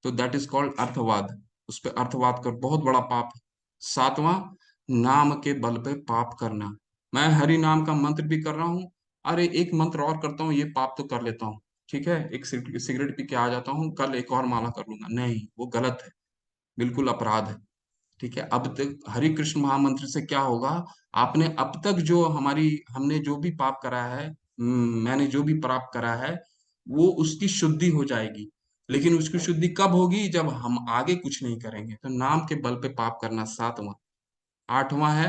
तो दैट इज कॉल्ड अर्थवाद। उस पर अर्थवाद कर बहुत बड़ा पाप है। सातवां, नाम के बल पे पाप करना। मैं हरि नाम का मंत्र भी कर रहा हूँ, अरे एक मंत्र और करता हूँ, ये पाप तो कर लेता हूँ, ठीक है, एक सिगरेट पी के आ जाता हूँ, कल एक और माला कर लूंगा, नहीं, वो गलत है, बिल्कुल अपराध है। ठीक है, अब तक हरि कृष्ण महामंत्र से क्या होगा, आपने अब तक जो हमने जो भी पाप करा है, मैंने जो भी पाप करा है, वो उसकी शुद्धि हो जाएगी। लेकिन उसकी शुद्धि कब होगी, जब हम आगे कुछ नहीं करेंगे। तो नाम के बल पे पाप करना, सातवां। आठवां है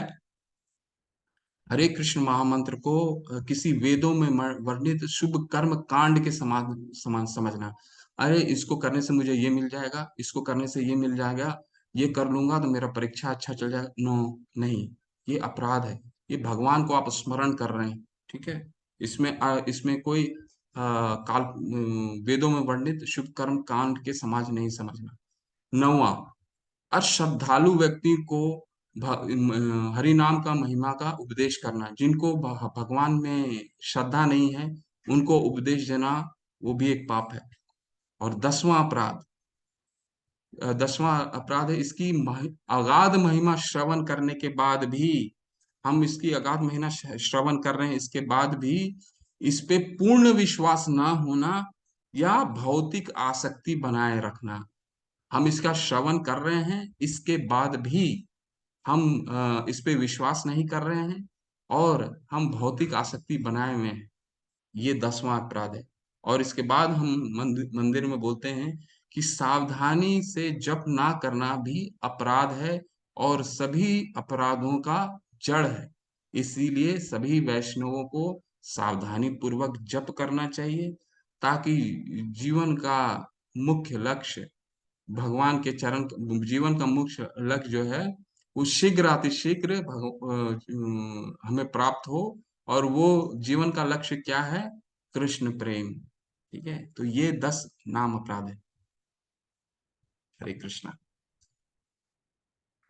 हरे कृष्ण महामंत्र को किसी वेदों में वर्णित शुभ कर्म कांड के समान समान समझना। अरे इसको करने से मुझे ये मिल जाएगा, इसको करने से ये मिल जाएगा, ये कर लूंगा तो मेरा परीक्षा अच्छा चल जाएगा। नो, नहीं, ये अपराध है। ये भगवान को आप स्मरण कर रहे हैं। ठीक है, इसमें कोई वेदों में वर्णित शुभ कर्म कांड के समाज नहीं समझना। नौवा, अश्रद्धालु व्यक्ति को हरि नाम का महिमा का उपदेश करना। जिनको भगवान में श्रद्धा नहीं है, उनको उपदेश देना, वो भी एक पाप है। और दसवां अपराध है इसकी अगाध महिमा श्रवण करने के बाद भी, हम इसकी अगाध महिमा श्रवण कर रहे हैं, इसके बाद भी इस पे पूर्ण विश्वास ना होना या भौतिक आसक्ति बनाए रखना। हम इसका श्रवण कर रहे हैं, इसके बाद भी हम इस पे विश्वास नहीं कर रहे हैं और हम भौतिक आसक्ति बनाए हुए हैं, ये दसवां अपराध है। और इसके बाद हम मंदिर में बोलते हैं कि सावधानी से जप ना करना भी अपराध है और सभी अपराधों का जड़ है। इसीलिए सभी वैष्णवों को सावधानी पूर्वक जप करना चाहिए, ताकि जीवन का मुख्य लक्ष्य, भगवान के चरण, जीवन का मुख्य लक्ष्य जो है, वो शीघ्र अतिशीघ्र हमें प्राप्त हो। और वो जीवन का लक्ष्य क्या है, कृष्ण प्रेम। ठीक है, तो ये 10 नाम अपराध है। हरे कृष्णा।